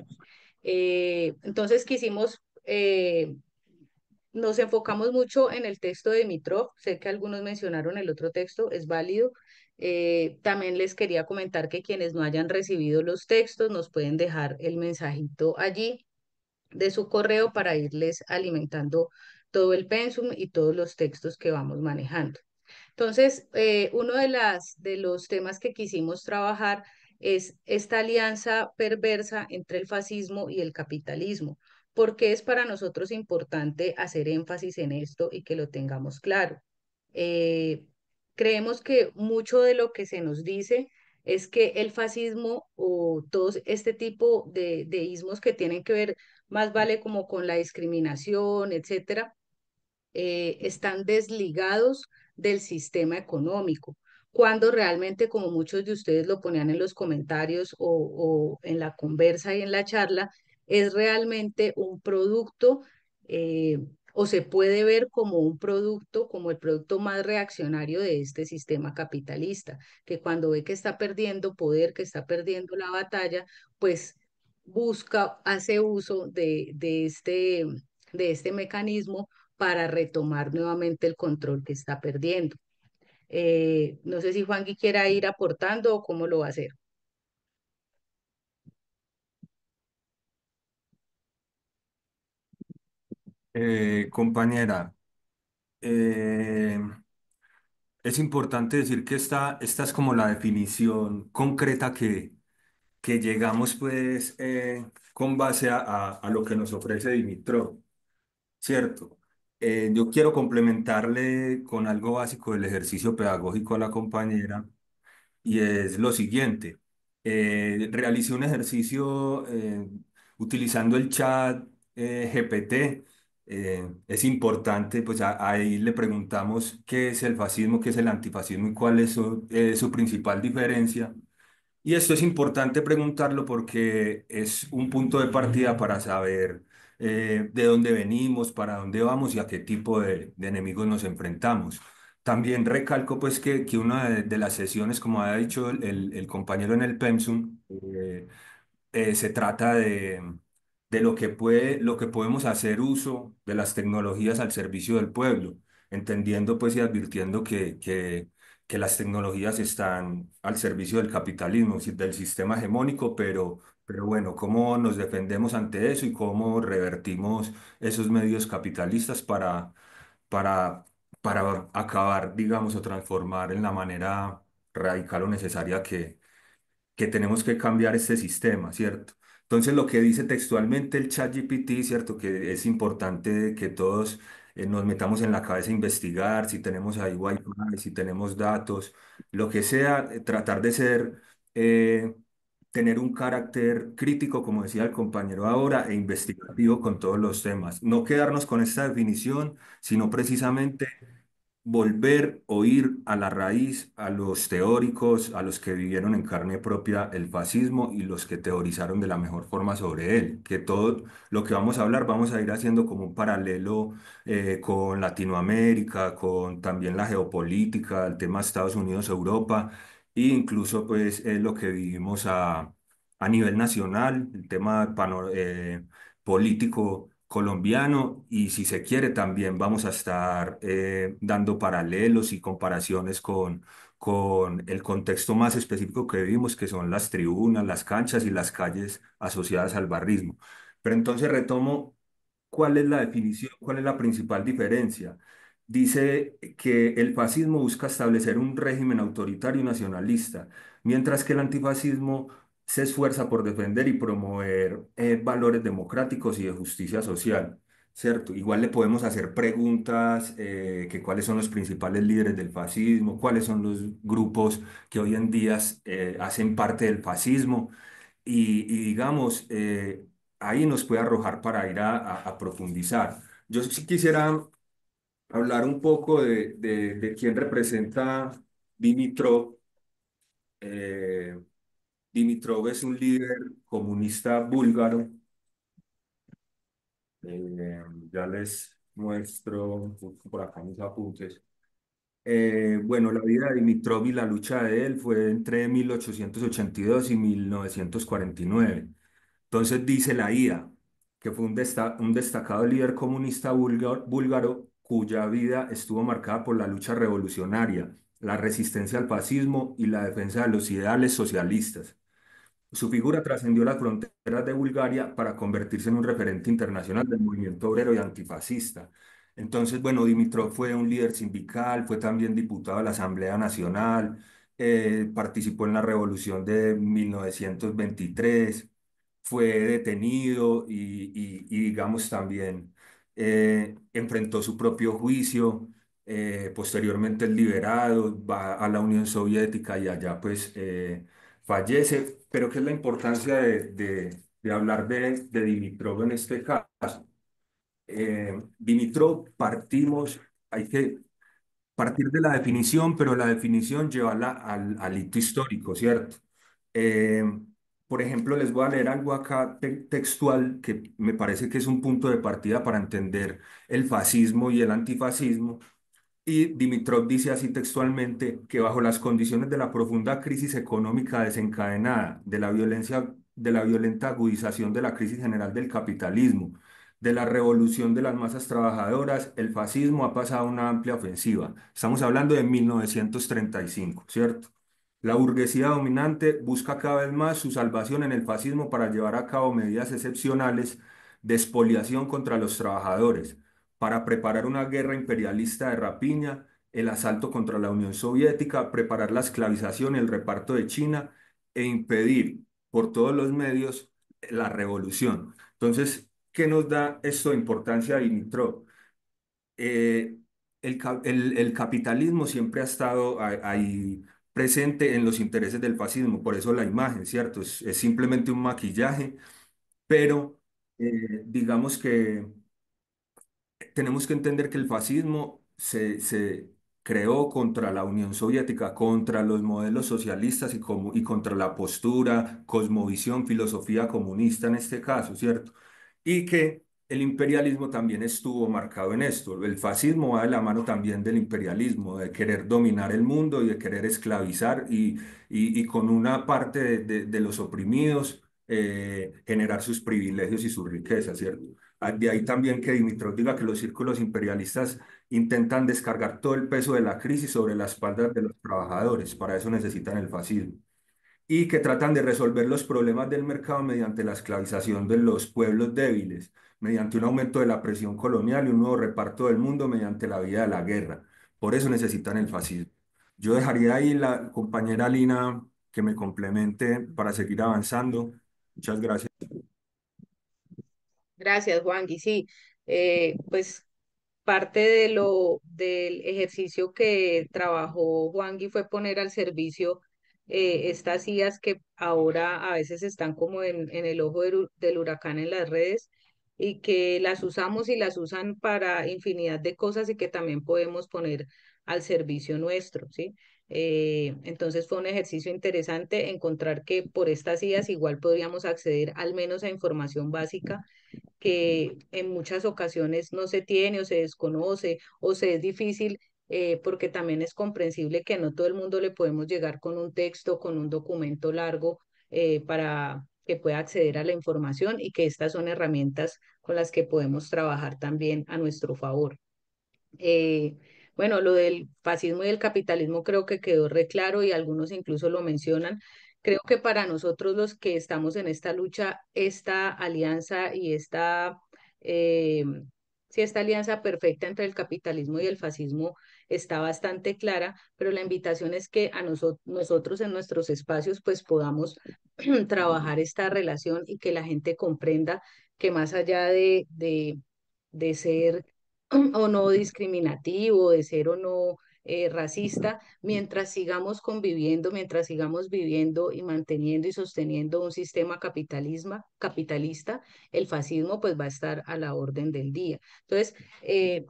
Speaker 3: Entonces quisimos, nos enfocamos mucho en el texto de Dimitrov, sé que algunos mencionaron el otro texto, es válido. También les quería comentar que quienes no hayan recibido los textos nos pueden dejar el mensajito allí de su correo para irles alimentando todo el pensum y todos los textos que vamos manejando. Entonces, uno de los temas que quisimos trabajar es esta alianza perversa entre el fascismo y el capitalismo. ¿Por qué es para nosotros importante hacer énfasis en esto y que lo tengamos claro? Eh, Creemos que mucho de lo que se nos dice es que el fascismo o todo este tipo de ismos que tienen que ver más vale como con la discriminación, etcétera, están desligados del sistema económico, cuando realmente, como muchos de ustedes lo ponían en los comentarios o en la conversa y en la charla, es realmente un producto o se puede ver como un producto, como el producto más reaccionario de este sistema capitalista, que cuando ve que está perdiendo poder, que está perdiendo la batalla, pues busca, hace uso de este mecanismo para retomar nuevamente el control que está perdiendo. No sé si Juangui quiera ir aportando o cómo lo va a hacer.
Speaker 8: Compañera, eh, es importante decir que esta es como la definición concreta que llegamos pues con base a lo que nos ofrece Dimitrov, ¿cierto? Yo quiero complementarle con algo básico del ejercicio pedagógico a la compañera y es lo siguiente. Realicé un ejercicio utilizando el chat GPT. Es importante, pues ahí le preguntamos qué es el fascismo, qué es el antifascismo y cuál es su principal diferencia. Y esto es importante preguntarlo porque es un punto de partida para saber de dónde venimos, para dónde vamos y a qué tipo de enemigos nos enfrentamos. También recalco pues que una de las sesiones, como ha dicho el compañero en el Pensum, se trata de lo que podemos hacer uso de las tecnologías al servicio del pueblo, entendiendo pues y advirtiendo que las tecnologías están al servicio del capitalismo, del sistema hegemónico, pero bueno, cómo nos defendemos ante eso y cómo revertimos esos medios capitalistas para, para acabar, digamos, o transformar en la manera radical o necesaria que tenemos que cambiar este sistema, ¿cierto? Entonces, lo que dice textualmente el ChatGPT, ¿cierto? Que es importante que todos nos metamos en la cabeza a investigar, si tenemos ahí Wi-Fi, si tenemos datos, lo que sea, tratar de ser, eh, tener un carácter crítico, como decía el compañero ahora, e investigativo con todos los temas. No quedarnos con esta definición, sino precisamente volver o ir a la raíz, a los teóricos, a los que vivieron en carne propia el fascismo y los que teorizaron de la mejor forma sobre él. Que todo lo que vamos a hablar vamos a ir haciendo como un paralelo con Latinoamérica, con también la geopolítica, el tema Estados Unidos, Europa, e incluso pues lo que vivimos a nivel nacional, el tema político colombiano y si se quiere también vamos a estar dando paralelos y comparaciones con el contexto más específico que vivimos, que son las tribunas, las canchas y las calles asociadas al barrismo. Pero entonces retomo, ¿cuál es la definición? ¿Cuál es la principal diferencia? Dice que el fascismo busca establecer un régimen autoritario y nacionalista, mientras que el antifascismo se esfuerza por defender y promover valores democráticos y de justicia social, ¿cierto? Igual le podemos hacer preguntas, que cuáles son los principales líderes del fascismo, cuáles son los grupos que hoy en día hacen parte del fascismo y digamos, ahí nos puede arrojar para ir a profundizar. Yo sí quisiera hablar un poco de quién representa Dimitrov. Eh, Dimitrov es un líder comunista búlgaro. Eh, ya les muestro por acá mis apuntes. Bueno, la vida de Dimitrov y la lucha de él fue entre 1882 y 1949. Entonces dice la IA, que fue un destacado líder comunista búlgaro cuya vida estuvo marcada por la lucha revolucionaria, la resistencia al fascismo y la defensa de los ideales socialistas. Su figura trascendió las fronteras de Bulgaria para convertirse en un referente internacional del movimiento obrero y antifascista. Entonces, bueno, Dimitrov fue un líder sindical, fue también diputado de la Asamblea Nacional, participó en la Revolución de 1923, fue detenido y digamos, también enfrentó su propio juicio. Posteriormente es liberado, va a la Unión Soviética y allá pues fallece. Pero ¿qué es la importancia de hablar de Dimitrov en este caso? Dimitrov partimos, hay que partir de la definición, pero la definición llevarla al hito histórico, ¿cierto? Eh, por ejemplo, les voy a leer algo acá textual que me parece que es un punto de partida para entender el fascismo y el antifascismo. Y Dimitrov dice así textualmente que bajo las condiciones de la profunda crisis económica desencadenada, de la violenta agudización de la crisis general del capitalismo, de la revolución de las masas trabajadoras, el fascismo ha pasado a una amplia ofensiva. Estamos hablando de 1935, ¿cierto? La burguesía dominante busca cada vez más su salvación en el fascismo para llevar a cabo medidas excepcionales de expoliación contra los trabajadores para preparar una guerra imperialista de rapiña, el asalto contra la Unión Soviética, preparar la esclavización y el reparto de China e impedir por todos los medios la revolución. Entonces, ¿qué nos da esto de importancia a Dimitrov? Eh, el capitalismo siempre ha estado ahí presente en los intereses del fascismo, por eso la imagen, ¿cierto? Es simplemente un maquillaje, pero digamos que tenemos que entender que el fascismo se creó contra la Unión Soviética, contra los modelos socialistas y contra la postura, cosmovisión, filosofía comunista en este caso, ¿cierto? Y que el imperialismo también estuvo marcado en esto. El fascismo va de la mano también del imperialismo, de querer dominar el mundo y de querer esclavizar y con una parte de los oprimidos generar sus privilegios y sus riquezas, ¿cierto? De ahí también que Dimitrov diga que los círculos imperialistas intentan descargar todo el peso de la crisis sobre las espaldas de los trabajadores, para eso necesitan el fascismo, y que tratan de resolver los problemas del mercado mediante la esclavización de los pueblos débiles, mediante un aumento de la presión colonial y un nuevo reparto del mundo mediante la vía de la guerra. Por eso necesitan el fascismo. Yo dejaría ahí la compañera Lina que me complemente para seguir avanzando. Muchas gracias.
Speaker 3: Gracias, Juan. Y sí, pues parte del ejercicio que trabajó Juangui fue poner al servicio estas IAs que ahora a veces están como en el ojo del huracán en las redes y que las usamos y las usan para infinidad de cosas y que también podemos poner al servicio nuestro, ¿sí? Entonces fue un ejercicio interesante encontrar que por estas IAs igual podríamos acceder al menos a información básica que en muchas ocasiones no se tiene o se desconoce o se es difícil, porque también es comprensible que no todo el mundo le podemos llegar con un texto, con un documento largo, para que pueda acceder a la información y que estas son herramientas con las que podemos trabajar también a nuestro favor. Eh, bueno, lo del fascismo y el capitalismo creo que quedó re claro y algunos incluso lo mencionan. Creo que para nosotros los que estamos en esta lucha, esta alianza y eh, sí, esta alianza perfecta entre el capitalismo y el fascismo está bastante clara, pero la invitación es que a nosotros en nuestros espacios pues podamos trabajar esta relación y que la gente comprenda que más allá de ser o no discriminativo, de ser o no racista, mientras sigamos conviviendo, mientras sigamos viviendo y manteniendo y sosteniendo un sistema capitalista, el fascismo pues va a estar a la orden del día. Entonces,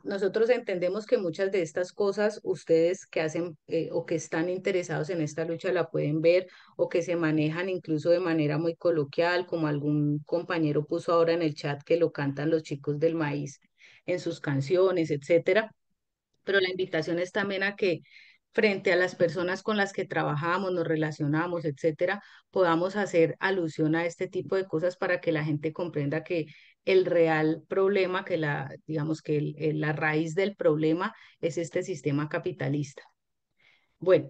Speaker 3: nosotros entendemos que muchas de estas cosas ustedes que hacen o que están interesados en esta lucha la pueden ver o que se manejan incluso de manera muy coloquial, como algún compañero puso ahora en el chat que lo cantan los chicos del maíz, en sus canciones, etcétera. Pero la invitación es también a que frente a las personas con las que trabajamos, nos relacionamos, etcétera, podamos hacer alusión a este tipo de cosas para que la gente comprenda que el real problema, que digamos que la raíz del problema es este sistema capitalista. Bueno,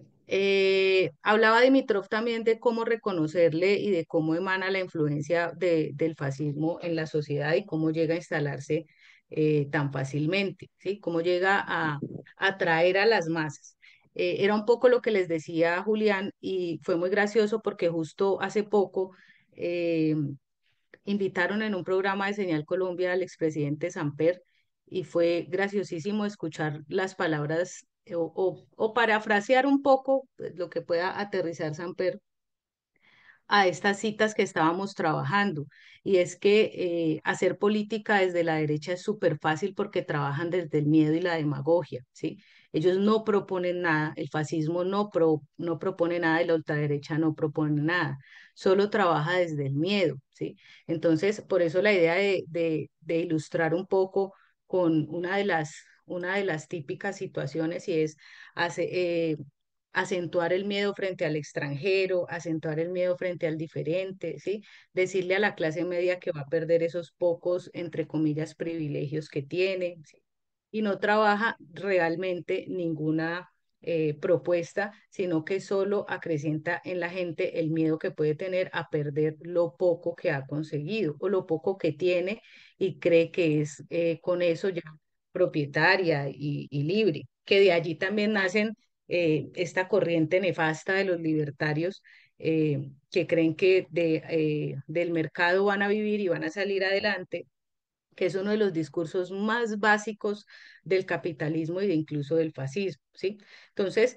Speaker 3: hablaba Dimitrov también de cómo reconocerle y de cómo emana la influencia del fascismo en la sociedad y cómo llega a instalarse tan fácilmente, ¿sí? Cómo llega a atraer a las masas. Era un poco lo que les decía Julián y fue muy gracioso porque justo hace poco invitaron en un programa de Señal Colombia al expresidente Samper y fue graciosísimo escuchar las palabras o parafrasear un poco pues, lo que pueda aterrizar Samper a estas citas que estábamos trabajando. Y es que hacer política desde la derecha es súper fácil porque trabajan desde el miedo y la demagogia, ¿sí? Ellos no proponen nada, el fascismo no propone nada y la ultraderecha no propone nada, solo trabaja desde el miedo, ¿sí? Entonces, por eso la idea de ilustrar un poco con una de las típicas situaciones y es hace, acentuar el miedo frente al extranjero, acentuar el miedo frente al diferente, ¿sí? Decirle a la clase media que va a perder esos pocos, entre comillas, privilegios que tiene, ¿sí? Y no trabaja realmente ninguna propuesta, sino que solo acrecienta en la gente el miedo que puede tener a perder lo poco que ha conseguido o lo poco que tiene y cree que es con eso ya propietaria y libre, que de allí también nacen esta corriente nefasta de los libertarios que creen que del mercado van a vivir y van a salir adelante, que es uno de los discursos más básicos del capitalismo y de incluso del fascismo, ¿sí? Entonces,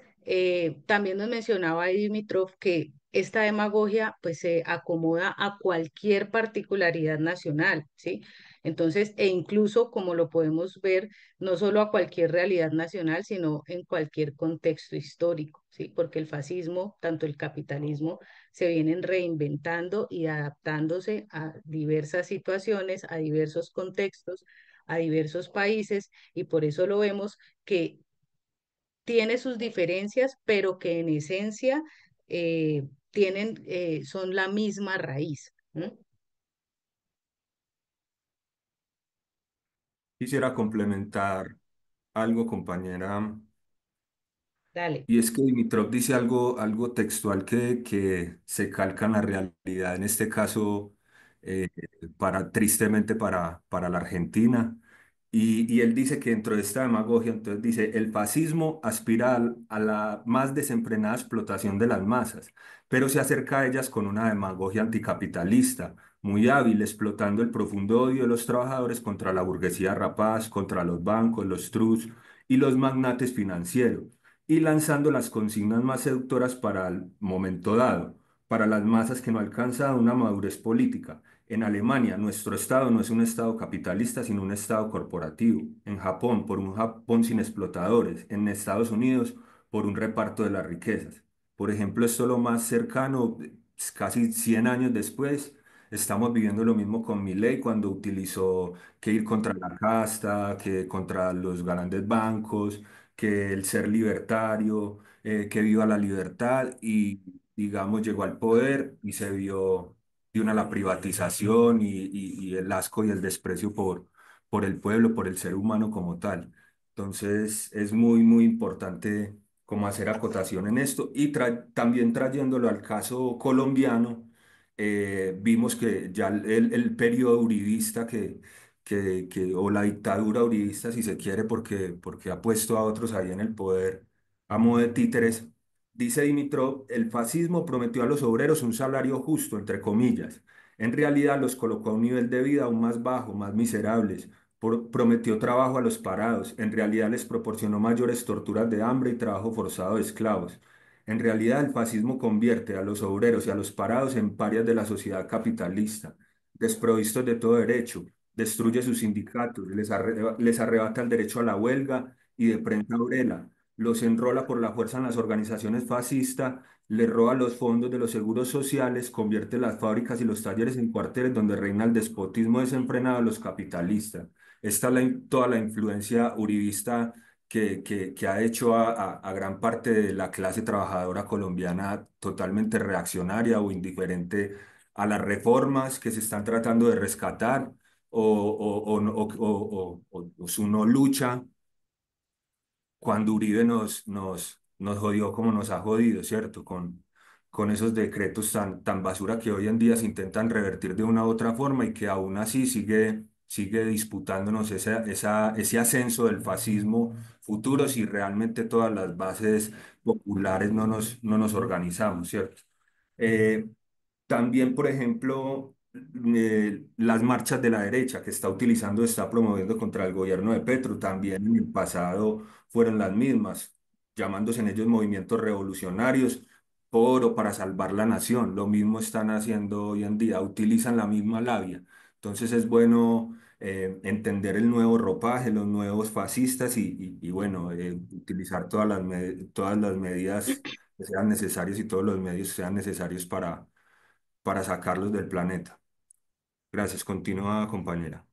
Speaker 3: también nos mencionaba ahí Dimitrov que esta demagogia pues se acomoda a cualquier particularidad nacional, ¿sí? Entonces, e incluso como lo podemos ver, no solo a cualquier realidad nacional, sino en cualquier contexto histórico, ¿sí? Porque el fascismo, tanto el capitalismo, se vienen reinventando y adaptándose a diversas situaciones, a diversos contextos, a diversos países, y por eso lo vemos que tiene sus diferencias, pero que en esencia son la misma raíz. ¿M?
Speaker 8: Quisiera complementar algo, compañera.
Speaker 3: Dale.
Speaker 8: Y es que Dimitrov dice algo textual que se calca en la realidad, en este caso, eh, tristemente para la Argentina. Y él dice que dentro de esta demagogia, entonces dice, el fascismo aspira a la más desenfrenada explotación de las masas, pero se acerca a ellas con una demagogia anticapitalista, muy hábil, explotando el profundo odio de los trabajadores contra la burguesía rapaz, contra los bancos, los trusts y los magnates financieros y lanzando las consignas más seductoras para el momento dado, para las masas que no alcanzan una madurez política. En Alemania, nuestro Estado no es un Estado capitalista, sino un Estado corporativo. En Japón, por un Japón sin explotadores. En Estados Unidos, por un reparto de las riquezas. Por ejemplo, esto lo más cercano, casi 100 años después, estamos viviendo lo mismo con Milei cuando utilizó que ir contra la casta, que contra los grandes bancos, que el ser libertario, que viva la libertad y, digamos, llegó al poder y se vio de una la privatización y el asco y el desprecio por el pueblo, por el ser humano como tal. Entonces, es muy, muy importante como hacer acotación en esto y también trayéndolo al caso colombiano, vimos que ya el periodo uribista o la dictadura uribista, si se quiere, porque ha puesto a otros ahí en el poder a modo de títeres. Dice Dimitrov, el fascismo prometió a los obreros un salario justo, entre comillas. En realidad los colocó a un nivel de vida aún más bajo, más miserables. Prometió trabajo a los parados. En realidad les proporcionó mayores torturas de hambre y trabajo forzado de esclavos. En realidad el fascismo convierte a los obreros y a los parados en parias de la sociedad capitalista, desprovistos de todo derecho, destruye sus sindicatos, les arrebata el derecho a la huelga y de prensa obrera, los enrola por la fuerza en las organizaciones fascistas, les roba los fondos de los seguros sociales, convierte las fábricas y los talleres en cuarteles donde reina el despotismo desenfrenado de los capitalistas. esta es toda la influencia uribista que ha hecho a gran parte de la clase trabajadora colombiana totalmente reaccionaria o indiferente a las reformas que se están tratando de rescatar o su no lucha cuando Uribe nos jodió como nos ha jodido, ¿cierto? Con esos decretos tan basura que hoy en día se intentan revertir de una u otra forma y que aún así sigue disputándonos ese ascenso del fascismo futuro si realmente todas las bases populares no nos organizamos, ¿cierto? Eh, También, por ejemplo, las marchas de la derecha que está promoviendo contra el gobierno de Petro, también en el pasado fueron las mismas, llamándose en ellos movimientos revolucionarios por o para salvar la nación. Lo mismo están haciendo hoy en día, utilizan la misma labia. Entonces es bueno entender el nuevo ropaje, los nuevos fascistas y bueno, utilizar todas las medidas que sean necesarias y todos los medios que sean necesarios para sacarlos del planeta. Gracias, continúa, compañera.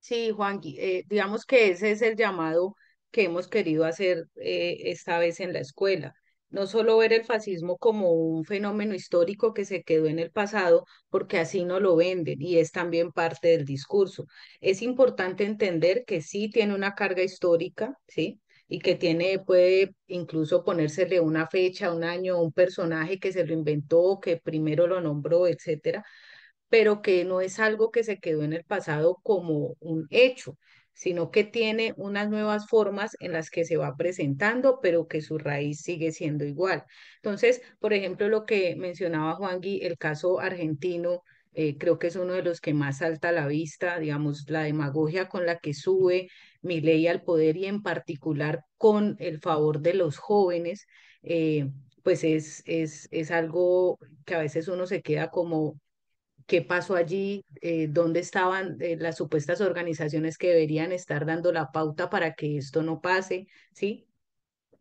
Speaker 3: Sí, Juanqui, digamos que ese es el llamado que hemos querido hacer esta vez en la escuela. No solo ver el fascismo como un fenómeno histórico que se quedó en el pasado, porque así no lo venden y es también parte del discurso. Es importante entender que sí tiene una carga histórica, ¿sí? Y que puede incluso ponérsele una fecha, un año, un personaje que se lo inventó, que primero lo nombró, etcétera, pero que no es algo que se quedó en el pasado como un hecho, sino que tiene unas nuevas formas en las que se va presentando, pero que su raíz sigue siendo igual. Entonces, por ejemplo, lo que mencionaba Juangui, el caso argentino, creo que es uno de los que más salta a la vista, digamos, la demagogia con la que sube Milei al poder y en particular con el favor de los jóvenes, pues es algo que a veces uno se queda como qué pasó allí, dónde estaban las supuestas organizaciones que deberían estar dando la pauta para que esto no pase, ¿sí?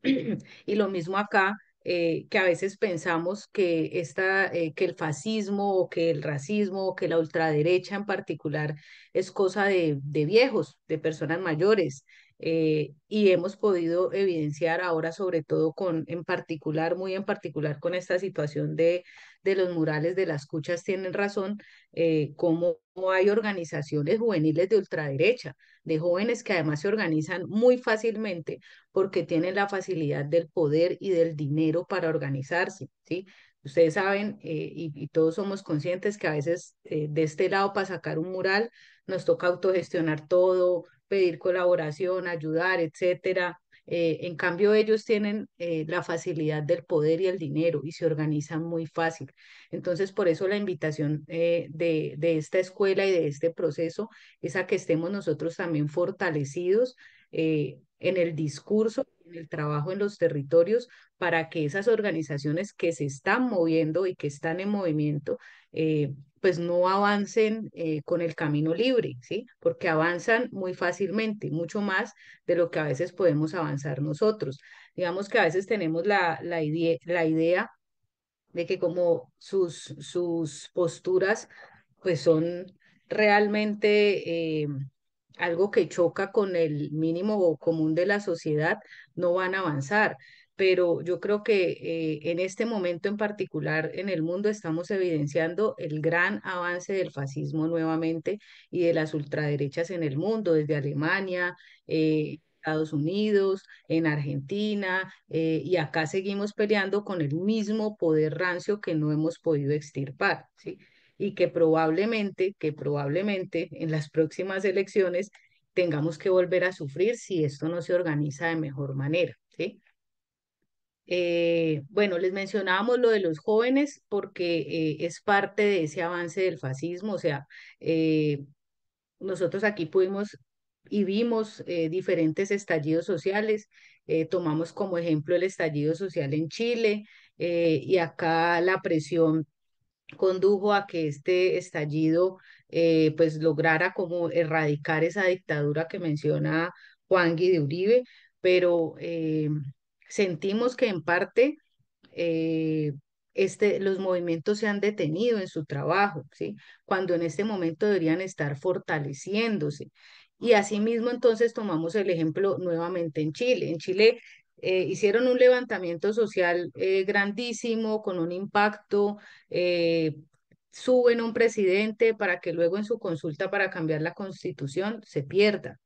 Speaker 3: Y lo mismo acá, que a veces pensamos que, que el fascismo o que el racismo o que la ultraderecha en particular es cosa de viejos, de personas mayores. Y hemos podido evidenciar ahora, sobre todo en particular, muy en particular con esta situación de los murales de las cuchas, tienen razón, cómo hay organizaciones juveniles de ultraderecha, de jóvenes que además se organizan muy fácilmente porque tienen la facilidad del poder y del dinero para organizarse, ¿sí? Ustedes saben, y todos somos conscientes que a veces de este lado para sacar un mural nos toca autogestionar todo, pedir colaboración, ayudar, etcétera. En cambio, ellos tienen la facilidad del poder y el dinero y se organizan muy fácil. Entonces, por eso la invitación de esta escuela y de este proceso es a que estemos nosotros también fortalecidos en el discurso, en el trabajo en los territorios, para que esas organizaciones que se están moviendo y que están en movimiento, pues no avancen con el camino libre, ¿sí? Porque avanzan muy fácilmente, mucho más de lo que a veces podemos avanzar nosotros. Digamos que a veces tenemos la idea de que como sus posturas pues son realmente algo que choca con el mínimo común de la sociedad, no van a avanzar. Pero yo creo que en este momento en particular en el mundo estamos evidenciando el gran avance del fascismo nuevamente y de las ultraderechas en el mundo, desde Alemania, Estados Unidos, en Argentina, y acá seguimos peleando con el mismo poder rancio que no hemos podido extirpar, ¿sí? Y que probablemente en las próximas elecciones tengamos que volver a sufrir si esto no se organiza de mejor manera, ¿sí? Bueno, les mencionábamos lo de los jóvenes porque es parte de ese avance del fascismo, o sea, eh, nosotros aquí pudimos y vimos diferentes estallidos sociales. Tomamos como ejemplo el estallido social en Chile, y acá la presión condujo a que este estallido pues lograra como erradicar esa dictadura que menciona Juan Guy de Uribe, pero sentimos que en parte eh, los movimientos se han detenido en su trabajo, ¿sí? Cuando en este momento deberían estar fortaleciéndose. Y asimismo, entonces tomamos el ejemplo nuevamente en Chile. En Chile hicieron un levantamiento social grandísimo, con un impacto, suben un presidente para que luego en su consulta para cambiar la constitución se pierda.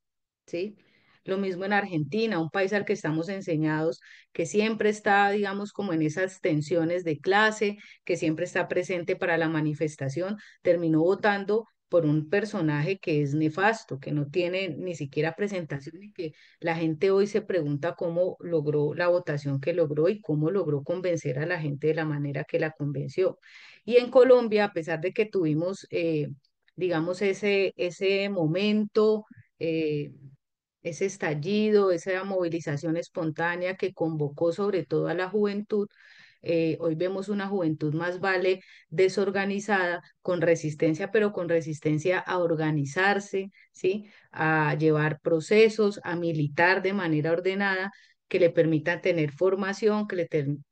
Speaker 3: ¿Sí? Lo mismo en Argentina, un país al que estamos enseñados, que siempre está, digamos, como en esas tensiones de clase, que siempre está presente para la manifestación, terminó votando por un personaje que es nefasto, que no tiene ni siquiera presentación y que la gente hoy se pregunta cómo logró la votación que logró y cómo logró convencer a la gente de la manera que la convenció. Y en Colombia, a pesar de que tuvimos, digamos, ese momento, eh, ese estallido, esa movilización espontánea que convocó sobre todo a la juventud. Hoy vemos una juventud más vale desorganizada, con resistencia, pero con resistencia a organizarse, ¿sí? A llevar procesos, a militar de manera ordenada, que le permita tener formación, que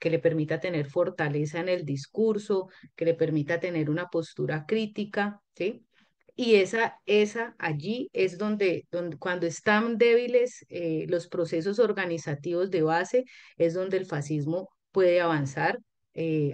Speaker 3: le permita tener fortaleza en el discurso, que le permita tener una postura crítica, ¿sí? Y esa allí es donde cuando están débiles los procesos organizativos de base, es donde el fascismo puede avanzar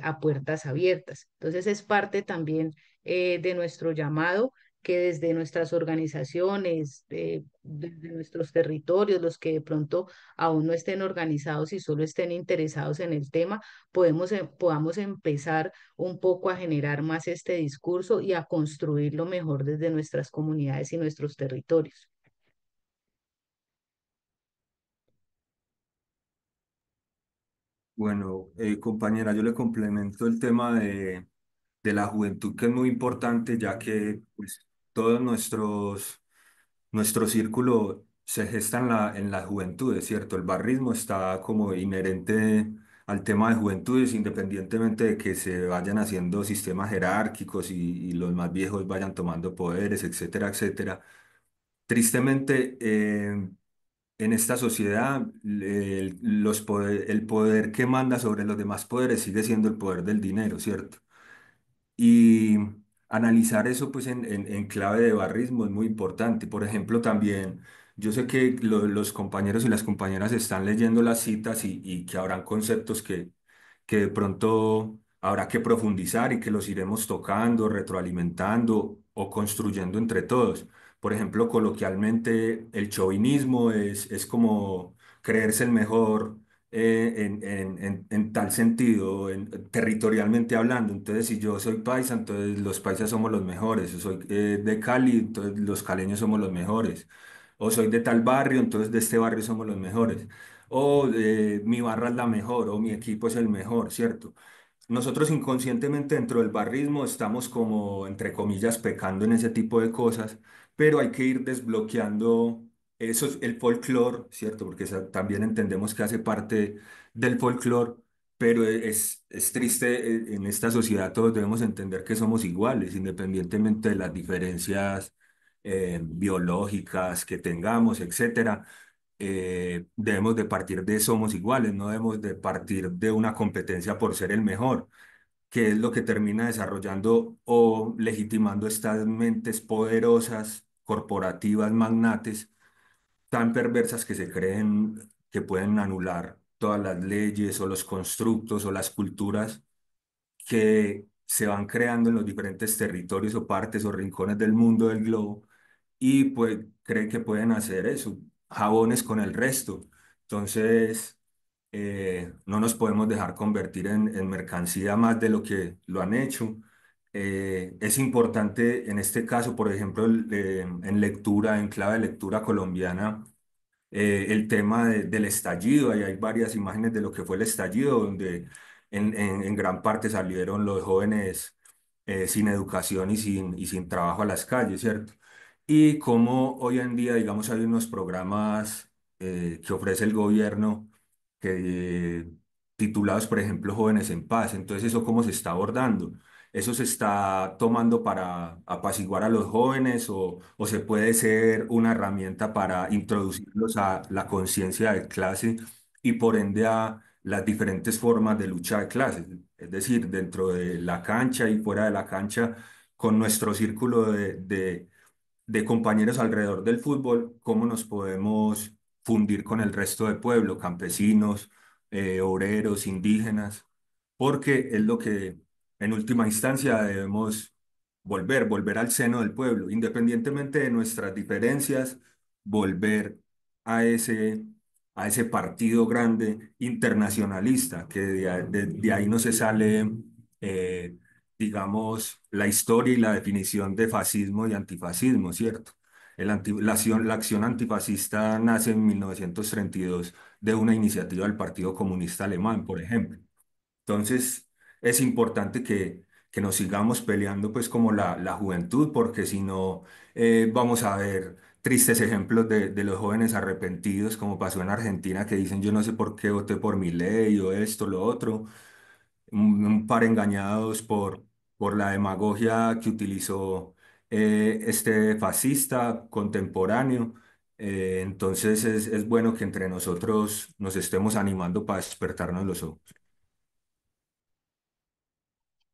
Speaker 3: a puertas abiertas. Entonces es parte también de nuestro llamado que desde nuestras organizaciones, desde nuestros territorios, los que de pronto aún no estén organizados y solo estén interesados en el tema, podamos empezar un poco a generar más este discurso y a construirlo mejor desde nuestras comunidades y nuestros territorios.
Speaker 8: Bueno, compañera, yo le complemento el tema de la juventud, que es muy importante, ya que pues, todos nuestro círculo se gesta en la juventud, es cierto. El barrismo está como inherente al tema de juventudes, independientemente de que se vayan haciendo sistemas jerárquicos y los más viejos vayan tomando poderes, etcétera, etcétera. Tristemente, en esta sociedad, el poder que manda sobre los demás poderes sigue siendo el poder del dinero, ¿cierto? Y analizar eso pues en clave de barrismo es muy importante. Por ejemplo, también yo sé que los compañeros y las compañeras están leyendo las citas y que habrán conceptos que de pronto habrá que profundizar y que los iremos tocando, retroalimentando o construyendo entre todos. Por ejemplo, coloquialmente, el chauvinismo es como creerse el mejor en tal sentido, territorialmente hablando. Entonces, si yo soy paisa, entonces los paisas somos los mejores. Si soy de Cali, entonces los caleños somos los mejores. O soy de tal barrio, entonces de este barrio somos los mejores. O mi barra es la mejor, o mi equipo es el mejor, ¿cierto? Nosotros inconscientemente dentro del barrismo estamos como, entre comillas, pecando en ese tipo de cosas, pero hay que ir desbloqueando eso, es el folclore, ¿cierto? Porque también entendemos que hace parte del folclore, pero es triste, en esta sociedad todos debemos entender que somos iguales, independientemente de las diferencias biológicas que tengamos, etcétera. Debemos de partir de somos iguales, no debemos de partir de una competencia por ser el mejor, que es lo que termina desarrollando o legitimando estas mentes poderosas, corporativas, magnates, tan perversas que se creen que pueden anular todas las leyes o los constructos o las culturas que se van creando en los diferentes territorios o partes o rincones del mundo, del globo, y pues creen que pueden hacer eso, jabones con el resto. Entonces, no nos podemos dejar convertir en mercancía más de lo que lo han hecho. Es importante en este caso, por ejemplo, en lectura, en clave de lectura colombiana, el tema del estallido. Ahí hay varias imágenes de lo que fue el estallido, donde en gran parte salieron los jóvenes sin educación y sin trabajo a las calles, ¿cierto? Y como hoy en día, digamos, hay unos programas que ofrece el gobierno que, titulados, por ejemplo, Jóvenes en Paz. Entonces, ¿eso cómo se está abordando? ¿Eso se está tomando para apaciguar a los jóvenes o se puede ser una herramienta para introducirlos a la conciencia de clase y por ende a las diferentes formas de lucha de clases? Es decir, dentro de la cancha y fuera de la cancha, con nuestro círculo de compañeros alrededor del fútbol, cómo nos podemos fundir con el resto del pueblo, campesinos, obreros, indígenas, porque es lo que en última instancia debemos volver al seno del pueblo, independientemente de nuestras diferencias, volver a a ese partido grande internacionalista, que de ahí no se sale, eh, digamos, la historia y la definición de fascismo y antifascismo, ¿cierto? La acción antifascista nace en 1932 de una iniciativa del Partido Comunista Alemán, por ejemplo. Entonces, es importante que nos sigamos peleando pues como la juventud, porque si no, vamos a ver tristes ejemplos de los jóvenes arrepentidos, como pasó en Argentina, que dicen yo no sé por qué voté por mi ley o esto, lo otro, un par engañados por la demagogia que utilizó este fascista contemporáneo. Entonces es bueno que entre nosotros nos estemos animando para despertarnos los ojos.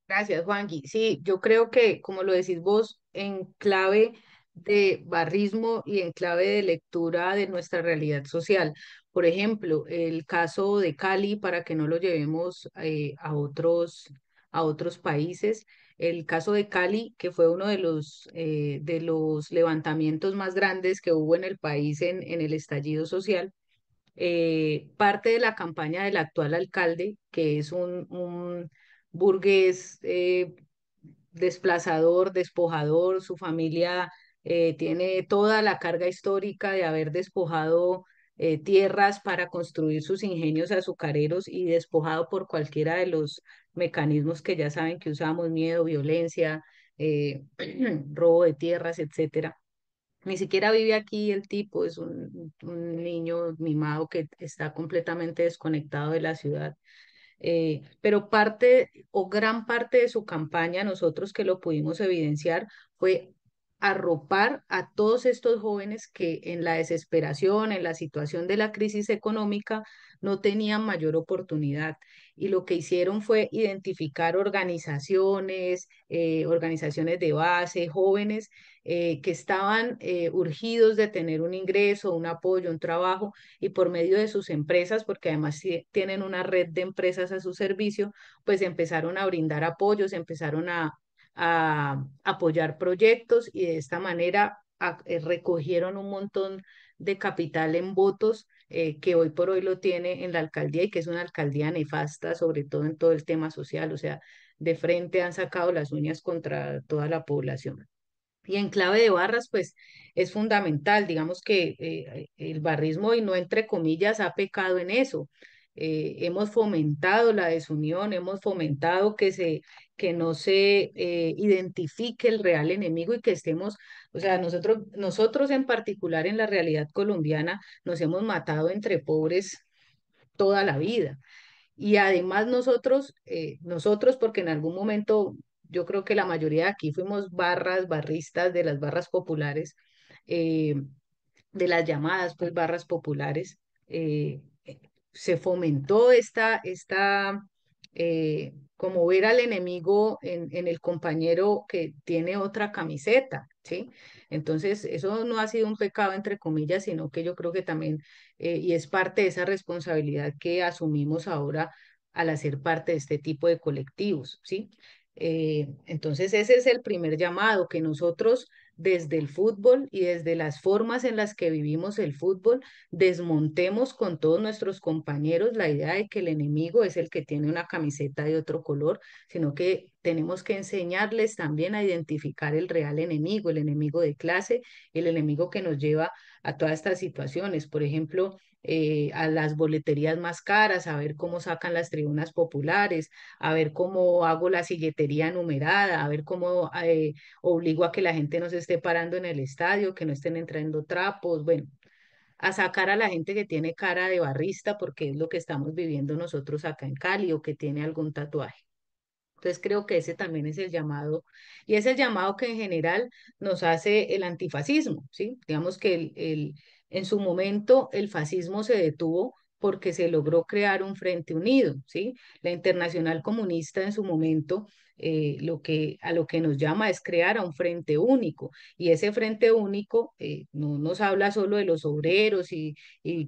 Speaker 3: Gracias, Juanqui. Sí, yo creo que, como lo decís vos, en clave de barrismo y en clave de lectura de nuestra realidad social. Por ejemplo, el caso de Cali, para que no lo llevemos a otros países, el caso de Cali, que fue uno de los levantamientos más grandes que hubo en el país en el estallido social. Parte de la campaña del actual alcalde, que es un burgués desplazador, despojador, su familia tiene toda la carga histórica de haber despojado tierras para construir sus ingenios azucareros y despojado por cualquiera de los mecanismos que ya saben que usamos, miedo, violencia, robo de tierras, etcétera. Ni siquiera vive aquí el tipo, es un niño mimado que está completamente desconectado de la ciudad. Pero parte o gran parte de su campaña, nosotros que lo pudimos evidenciar, fue arropar a todos estos jóvenes que en la desesperación, en la situación de la crisis económica, no tenían mayor oportunidad. Y lo que hicieron fue identificar organizaciones, organizaciones de base, jóvenes que estaban urgidos de tener un ingreso, un apoyo, un trabajo y por medio de sus empresas, porque además tienen una red de empresas a su servicio, pues empezaron a brindar apoyos, empezaron a apoyar proyectos y de esta manera recogieron un montón de capital en votos que hoy por hoy lo tiene en la alcaldía y que es una alcaldía nefasta, sobre todo en todo el tema social, o sea, de frente han sacado las uñas contra toda la población. Y en clave de barras, pues es fundamental, digamos que el barrismo, y no entre comillas, ha pecado en eso. Hemos fomentado la desunión, hemos fomentado que no se identifique el real enemigo y que estemos, o sea, nosotros en particular en la realidad colombiana nos hemos matado entre pobres toda la vida. Y además nosotros, porque en algún momento yo creo que la mayoría de aquí fuimos barristas de las barras populares, eh, de las llamadas pues barras populares, se fomentó como ver al enemigo en el compañero que tiene otra camiseta, ¿sí? Entonces, eso no ha sido un pecado, entre comillas, sino que yo creo que también, y es parte de esa responsabilidad que asumimos ahora al hacer parte de este tipo de colectivos, ¿sí? Entonces, ese es el primer llamado, que nosotros desde el fútbol y desde las formas en las que vivimos el fútbol, desmontemos con todos nuestros compañeros la idea de que el enemigo es el que tiene una camiseta de otro color, sino que tenemos que enseñarles también a identificar el real enemigo, el enemigo de clase, el enemigo que nos lleva a todas estas situaciones. Por ejemplo, a las boleterías más caras, a ver cómo sacan las tribunas populares, a ver cómo hago la silletería numerada, a ver cómo obligo a que la gente no se esté parando en el estadio, que no estén entrando trapos, bueno, a sacar a la gente que tiene cara de barrista, porque es lo que estamos viviendo nosotros acá en Cali, o que tiene algún tatuaje. Entonces creo que ese también es el llamado, y es el llamado que en general nos hace el antifascismo, ¿sí? Digamos que en su momento el fascismo se detuvo porque se logró crear un frente unido, ¿sí? La Internacional Comunista en su momento a lo que nos llama es crear a un frente único, y ese frente único no nos habla solo de los obreros y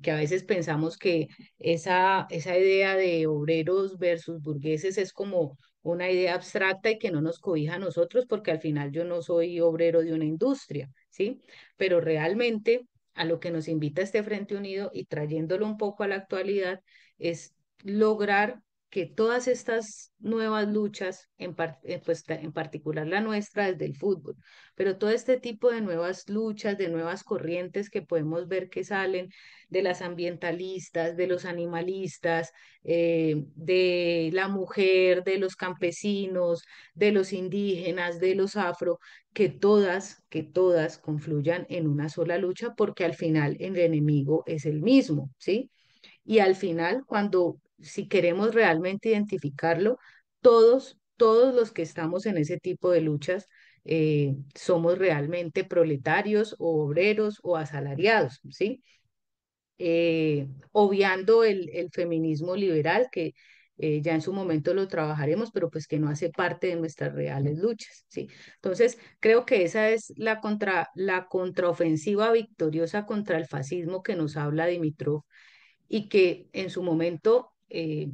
Speaker 3: que a veces pensamos que esa idea de obreros versus burgueses es como una idea abstracta y que no nos cobija a nosotros, porque al final yo no soy obrero de una industria, ¿sí? Pero realmente a lo que nos invita este Frente Unido y trayéndolo un poco a la actualidad es lograr que todas estas nuevas luchas, pues, en particular la nuestra desde el fútbol, pero todo este tipo de nuevas luchas, de nuevas corrientes que podemos ver que salen de las ambientalistas, de los animalistas, de la mujer, de los campesinos, de los indígenas, de los afro, que todas confluyan en una sola lucha, porque al final el enemigo es el mismo, ¿sí? Y al final, si queremos realmente identificarlo, todos los que estamos en ese tipo de luchas, somos realmente proletarios o obreros o asalariados, ¿sí? Obviando el feminismo liberal, que ya en su momento lo trabajaremos, pero pues que no hace parte de nuestras reales luchas, ¿sí? Entonces, creo que esa es la contraofensiva victoriosa contra el fascismo que nos habla Dimitrov, y que en su momento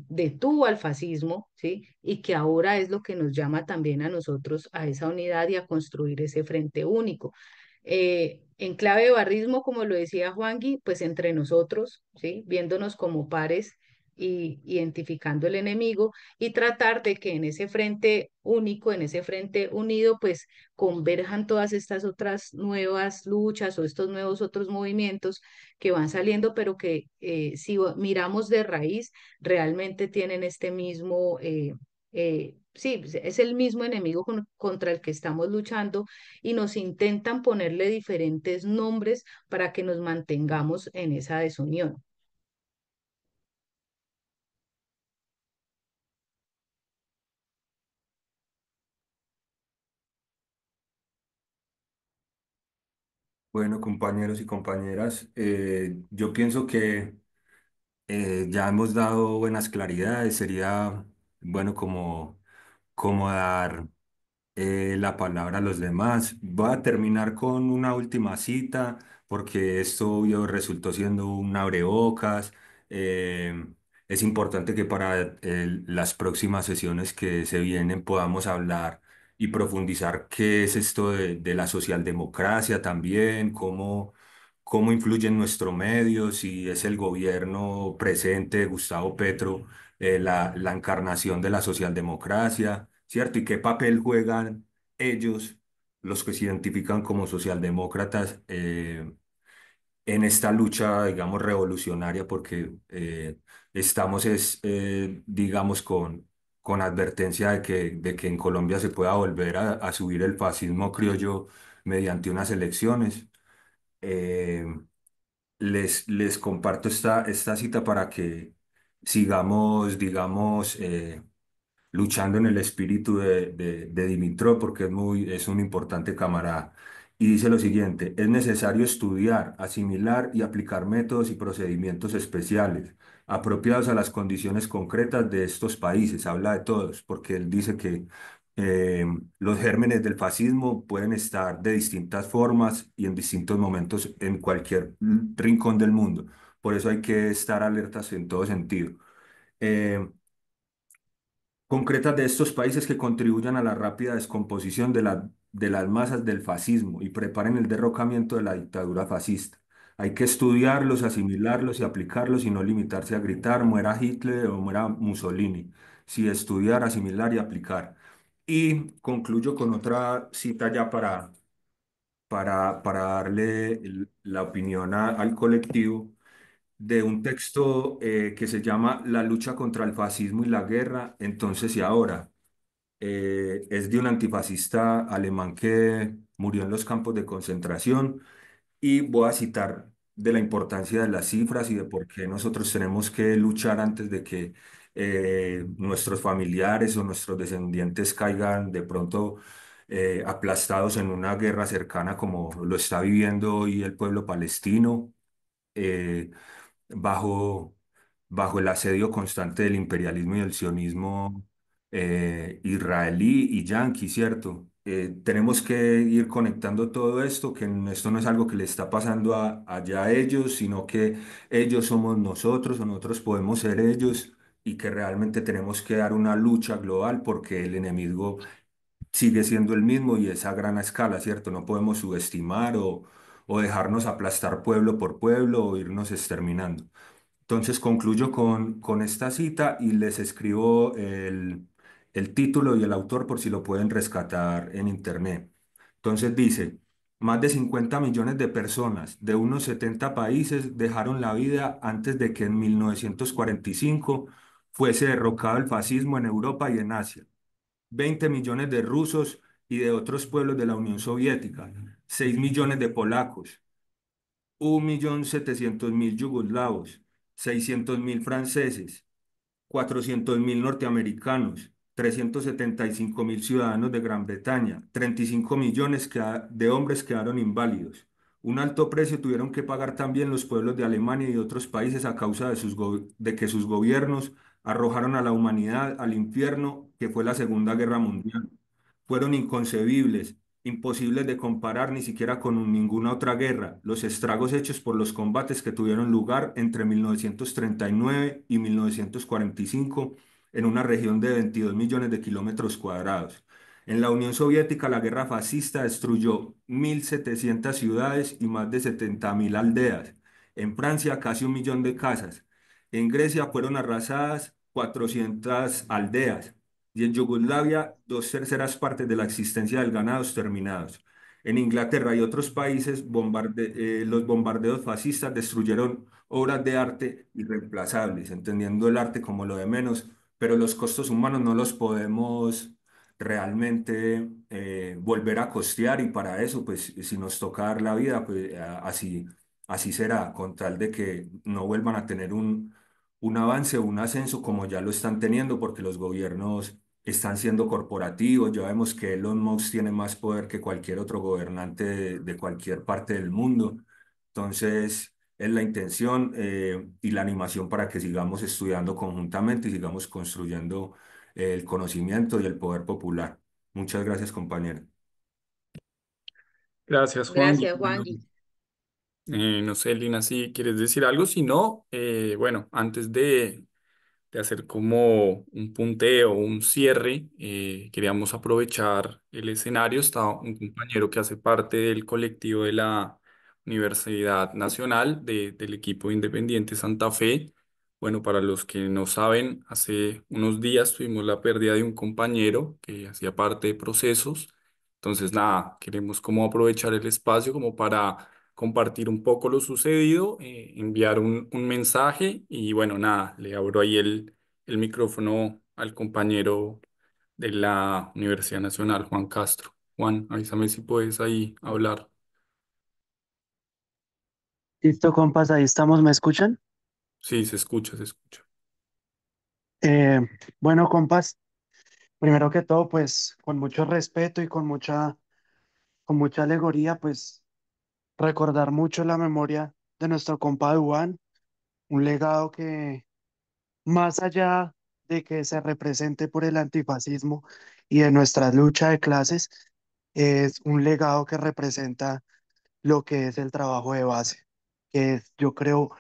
Speaker 3: detuvo al fascismo, ¿sí? Y que ahora es lo que nos llama también a nosotros a esa unidad y a construir ese frente único. En clave de barrismo, como lo decía Juangui, pues entre nosotros, ¿sí? Viéndonos como pares y identificando el enemigo, y tratar de que en ese frente único, en ese frente unido, pues converjan todas estas otras nuevas luchas o estos nuevos otros movimientos que van saliendo, pero que si miramos de raíz, realmente tienen este mismo, sí, es el mismo enemigo contra el que estamos luchando, y nos intentan ponerle diferentes nombres para que nos mantengamos en esa desunión.
Speaker 8: Bueno, compañeros y compañeras, yo pienso que ya hemos dado buenas claridades. Sería bueno como dar la palabra a los demás. Voy a terminar con una última cita porque esto obvio resultó siendo un abrebocas. Eh, es importante que para las próximas sesiones que se vienen podamos hablar y profundizar qué es esto de la socialdemocracia también, cómo influye en nuestro medio, si es el gobierno presente de Gustavo Petro, la encarnación de la socialdemocracia, ¿cierto? Y qué papel juegan ellos, los que se identifican como socialdemócratas, en esta lucha, digamos, revolucionaria, porque estamos, digamos, con advertencia de que en Colombia se pueda volver a subir el fascismo criollo mediante unas elecciones. Eh, les comparto esta cita para que sigamos, digamos, luchando en el espíritu de Dimitrov, porque es un importante camarada. Y dice lo siguiente: es necesario estudiar, asimilar y aplicar métodos y procedimientos especiales, apropiados a las condiciones concretas de estos países. Habla de todos, porque él dice que eh, los gérmenes del fascismo pueden estar de distintas formas y en distintos momentos en cualquier rincón del mundo. Por eso hay que estar alertas en todo sentido. Eh, Concretas de estos países que contribuyan a la rápida descomposición de las masas del fascismo y preparen el derrocamiento de la dictadura fascista. Hay que estudiarlos, asimilarlos y aplicarlos, y no limitarse a gritar muera Hitler o muera Mussolini. Sí, estudiar, asimilar y aplicar. Y concluyo con otra cita ya para darle la opinión al colectivo, de un texto que se llama La lucha contra el fascismo y la guerra, entonces y ahora. Es de un antifascista alemán que murió en los campos de concentración, y voy a citar de la importancia de las cifras y de por qué nosotros tenemos que luchar antes de que nuestros familiares o nuestros descendientes caigan de pronto aplastados en una guerra cercana como lo está viviendo hoy el pueblo palestino. eh, bajo, bajo el asedio constante del imperialismo y del sionismo israelí y yanqui, ¿cierto? Tenemos que ir conectando todo esto, que esto no es algo que le está pasando allá a ellos, sino que ellos somos nosotros o nosotros podemos ser ellos y que realmente tenemos que dar una lucha global porque el enemigo sigue siendo el mismo y es a gran escala, ¿cierto? No podemos subestimar o dejarnos aplastar pueblo por pueblo o irnos exterminando. Entonces concluyo con esta cita y les escribo el título y el autor por si lo pueden rescatar en internet. Entonces dice, más de 50 millones de personas de unos 70 países dejaron la vida antes de que en 1945 fuese derrocado el fascismo en Europa y en Asia. 20 millones de rusos y de otros pueblos de la Unión Soviética, 6 millones de polacos, 1.700.000 yugoslavos, 600.000 franceses, 400.000 norteamericanos, 375.000 ciudadanos de Gran Bretaña, 35 millones de hombres quedaron inválidos. Un alto precio tuvieron que pagar también los pueblos de Alemania y otros países a causa de que sus gobiernos arrojaron a la humanidad al infierno que fue la Segunda Guerra Mundial. Fueron inconcebibles, imposibles de comparar ni siquiera con ninguna otra guerra, los estragos hechos por los combates que tuvieron lugar entre 1939 y 1945 en una región de 22 millones de kilómetros cuadrados. En la Unión Soviética, la guerra fascista destruyó 1.700 ciudades y más de 70.000 aldeas. En Francia, casi 1 millón de casas. En Grecia fueron arrasadas 400 aldeas y en Yugoslavia 2/3 partes de la existencia del ganado exterminados. En Inglaterra y otros países, los bombardeos fascistas destruyeron obras de arte irreemplazables, entendiendo el arte como lo de menos, pero los costos humanos no los podemos realmente volver a costear y para eso, pues si nos toca dar la vida, pues así será, con tal de que no vuelvan a tener un avance o un ascenso como ya lo están teniendo, porque los gobiernos están siendo corporativos. Ya vemos que Elon Musk tiene más poder que cualquier otro gobernante de cualquier parte del mundo. Entonces, es la intención y la animación para que sigamos estudiando conjuntamente y sigamos construyendo el conocimiento y el poder popular. Muchas gracias, compañero.
Speaker 2: Gracias, Juan.
Speaker 3: Gracias, Juan.
Speaker 2: No sé, Lina, si quieres decir algo, si no, bueno, antes de hacer como un punteo, un cierre, queríamos aprovechar el escenario. Está un compañero que hace parte del colectivo de la Universidad Nacional del equipo Independiente Santa Fe. Bueno, para los que no saben, hace unos días tuvimos la pérdida de un compañero que hacía parte de procesos. Entonces, nada, queremos como aprovechar el espacio como para compartir un poco lo sucedido, enviar un mensaje y bueno, nada, le abro ahí el micrófono al compañero de la Universidad Nacional, Juan Castro. Juan, avísame si puedes ahí hablar.
Speaker 9: Listo, compas, ahí estamos, ¿me escuchan?
Speaker 2: Sí, se escucha, se escucha.
Speaker 9: Eh, bueno, compas, primero que todo, pues con mucho respeto y con mucha alegoría, pues recordar mucho la memoria de nuestro compa Duván, un legado que más allá de que se represente por el antifascismo y de nuestra lucha de clases, es un legado que representa lo que es el trabajo de base, que es, yo creo,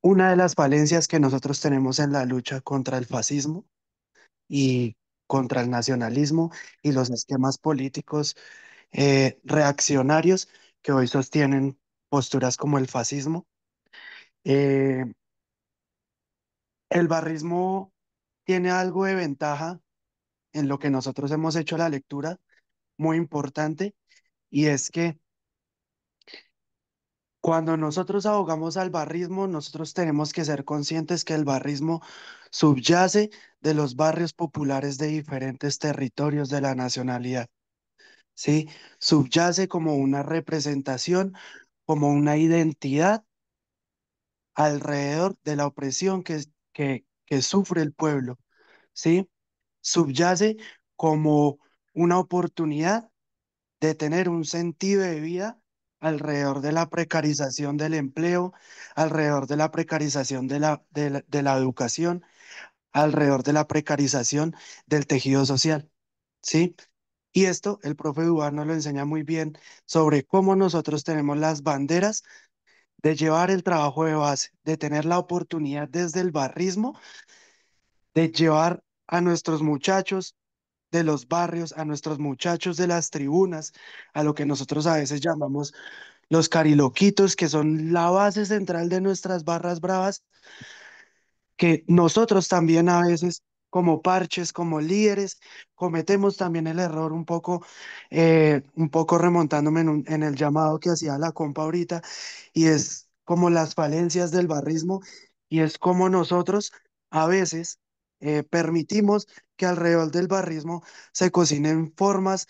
Speaker 9: una de las falencias que nosotros tenemos en la lucha contra el fascismo y contra el nacionalismo y los esquemas políticos reaccionarios que hoy sostienen posturas como el fascismo. Eh, el barrismo tiene algo de ventaja en lo que nosotros hemos hecho la lectura muy importante y es que cuando nosotros abogamos al barrismo, nosotros tenemos que ser conscientes que el barrismo subyace de los barrios populares de diferentes territorios de la nacionalidad. ¿Sí? Subyace como una representación, como una identidad alrededor de la opresión que sufre el pueblo, ¿sí? Subyace como una oportunidad de tener un sentido de vida alrededor de la precarización del empleo, alrededor de la precarización de la educación, alrededor de la precarización del tejido social, ¿sí? Y esto el profe Duarte nos lo enseña muy bien sobre cómo nosotros tenemos las banderas de llevar el trabajo de base, de tener la oportunidad desde el barrismo, de llevar a nuestros muchachos de los barrios, a nuestros muchachos de las tribunas, a lo que nosotros a veces llamamos los cariloquitos, que son la base central de nuestras barras bravas, que nosotros también a veces, como parches, como líderes, cometemos también el error un poco remontándome en el llamado que hacía la compa ahorita, y es como las falencias del barrismo, y es como nosotros a veces permitimos que alrededor del barrismo se cocinen formas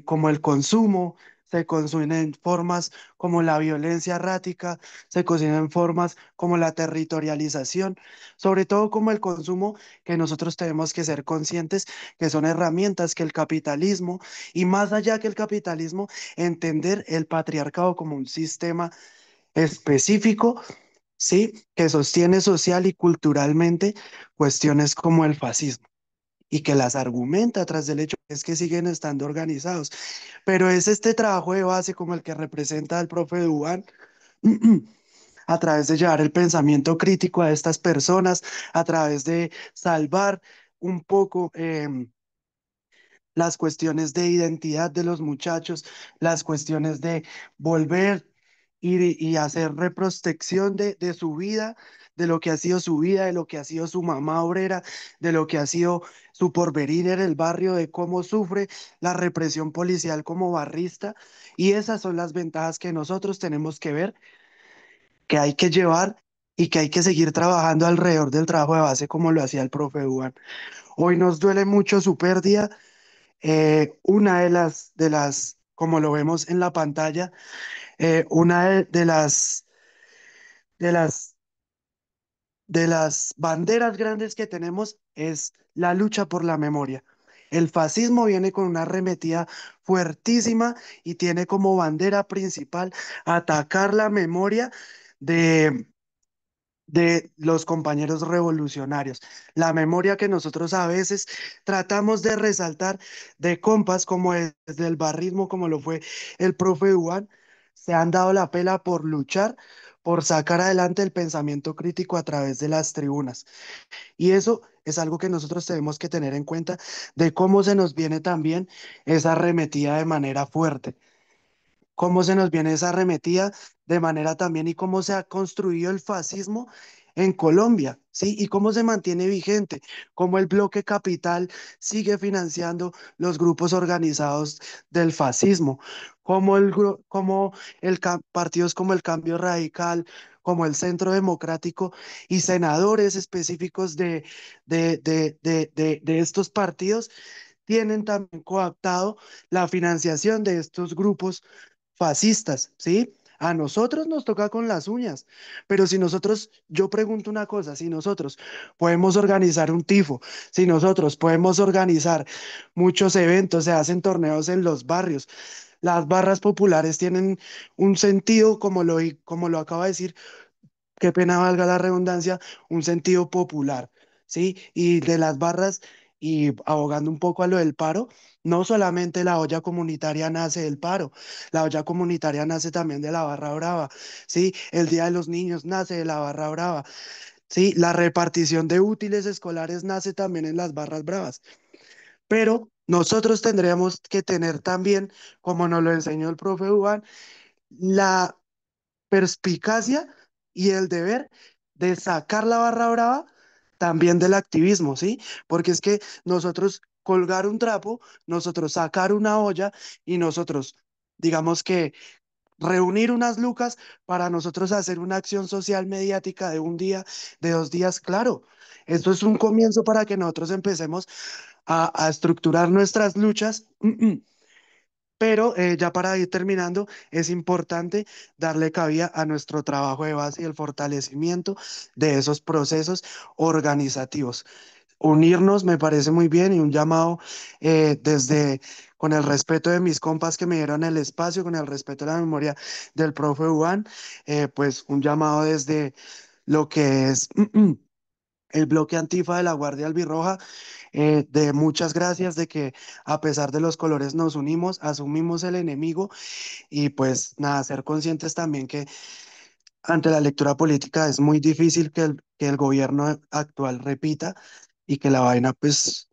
Speaker 9: como el consumo, se cocinen formas como la violencia errática, se cocinen formas como la territorialización, sobre todo como el consumo, que nosotros tenemos que ser conscientes que son herramientas que el capitalismo, y más allá que el capitalismo, entender el patriarcado como un sistema específico, ¿sí? Que sostiene social y culturalmente cuestiones como el fascismo. Y que las argumenta tras del hecho es que siguen estando organizados. Pero es este trabajo de base como el que representa el profe Dubán, a través de llevar el pensamiento crítico a estas personas, a través de salvar un poco las cuestiones de identidad de los muchachos, las cuestiones de volver y hacer retrospección de su vida, de lo que ha sido su vida, de lo que ha sido su mamá obrera, de lo que ha sido su porvenir en el barrio, de cómo sufre la represión policial como barrista. Y esas son las ventajas que nosotros tenemos que ver, que hay que llevar y que hay que seguir trabajando alrededor del trabajo de base como lo hacía el profe Duan. Hoy nos duele mucho su pérdida. Una como lo vemos en la pantalla, una de las, de las banderas grandes que tenemos es la lucha por la memoria. El fascismo viene con una arremetida fuertísima y tiene como bandera principal atacar la memoria de los compañeros revolucionarios. La memoria que nosotros a veces tratamos de resaltar de compas como desde el barrismo, como lo fue el profe Duan, se han dado la pela por luchar, por sacar adelante el pensamiento crítico a través de las tribunas. Y eso es algo que nosotros tenemos que tener en cuenta de cómo se nos viene también esa arremetida de manera fuerte, cómo se nos viene esa arremetida de manera también y cómo se ha construido el fascismo en Colombia, ¿sí? Y cómo se mantiene vigente, cómo el bloque capital sigue financiando los grupos organizados del fascismo, partidos como el Cambio Radical, como el Centro Democrático y senadores específicos de estos partidos tienen también coaptado la financiación de estos grupos fascistas, ¿sí? A nosotros nos toca con las uñas, pero si nosotros, yo pregunto una cosa, si nosotros podemos organizar un tifo, si nosotros podemos organizar muchos eventos, se hacen torneos en los barrios, las barras populares tienen un sentido, como lo acaba de decir, qué pena valga la redundancia, un sentido popular, ¿sí? Y de las barras, y abogando un poco a lo del paro, no solamente la olla comunitaria nace del paro, la olla comunitaria nace también de la barra brava, ¿sí? El Día de los Niños nace de la barra brava, ¿sí? La repartición de útiles escolares nace también en las barras bravas, pero nosotros tendríamos que tener también, como nos lo enseñó el profe Juan, la perspicacia y el deber de sacar la barra brava también del activismo, ¿sí? Porque es que nosotros colgar un trapo, nosotros sacar una olla y nosotros, digamos que reunir unas lucas para nosotros hacer una acción social mediática de un día, de 2 días, claro. Esto es un comienzo para que nosotros empecemos a estructurar nuestras luchas. Pero ya para ir terminando, es importante darle cabida a nuestro trabajo de base y el fortalecimiento de esos procesos organizativos. unirnos me parece muy bien y un llamado desde, con el respeto de mis compas que me dieron el espacio, con el respeto de la memoria del profe Juan, pues un llamado desde lo que es el bloque Antifa de la Guardia Albirroja, de muchas gracias, de que a pesar de los colores nos unimos, asumimos el enemigo y pues nada, ser conscientes también que ante la lectura política es muy difícil que el gobierno actual repita y que la vaina pues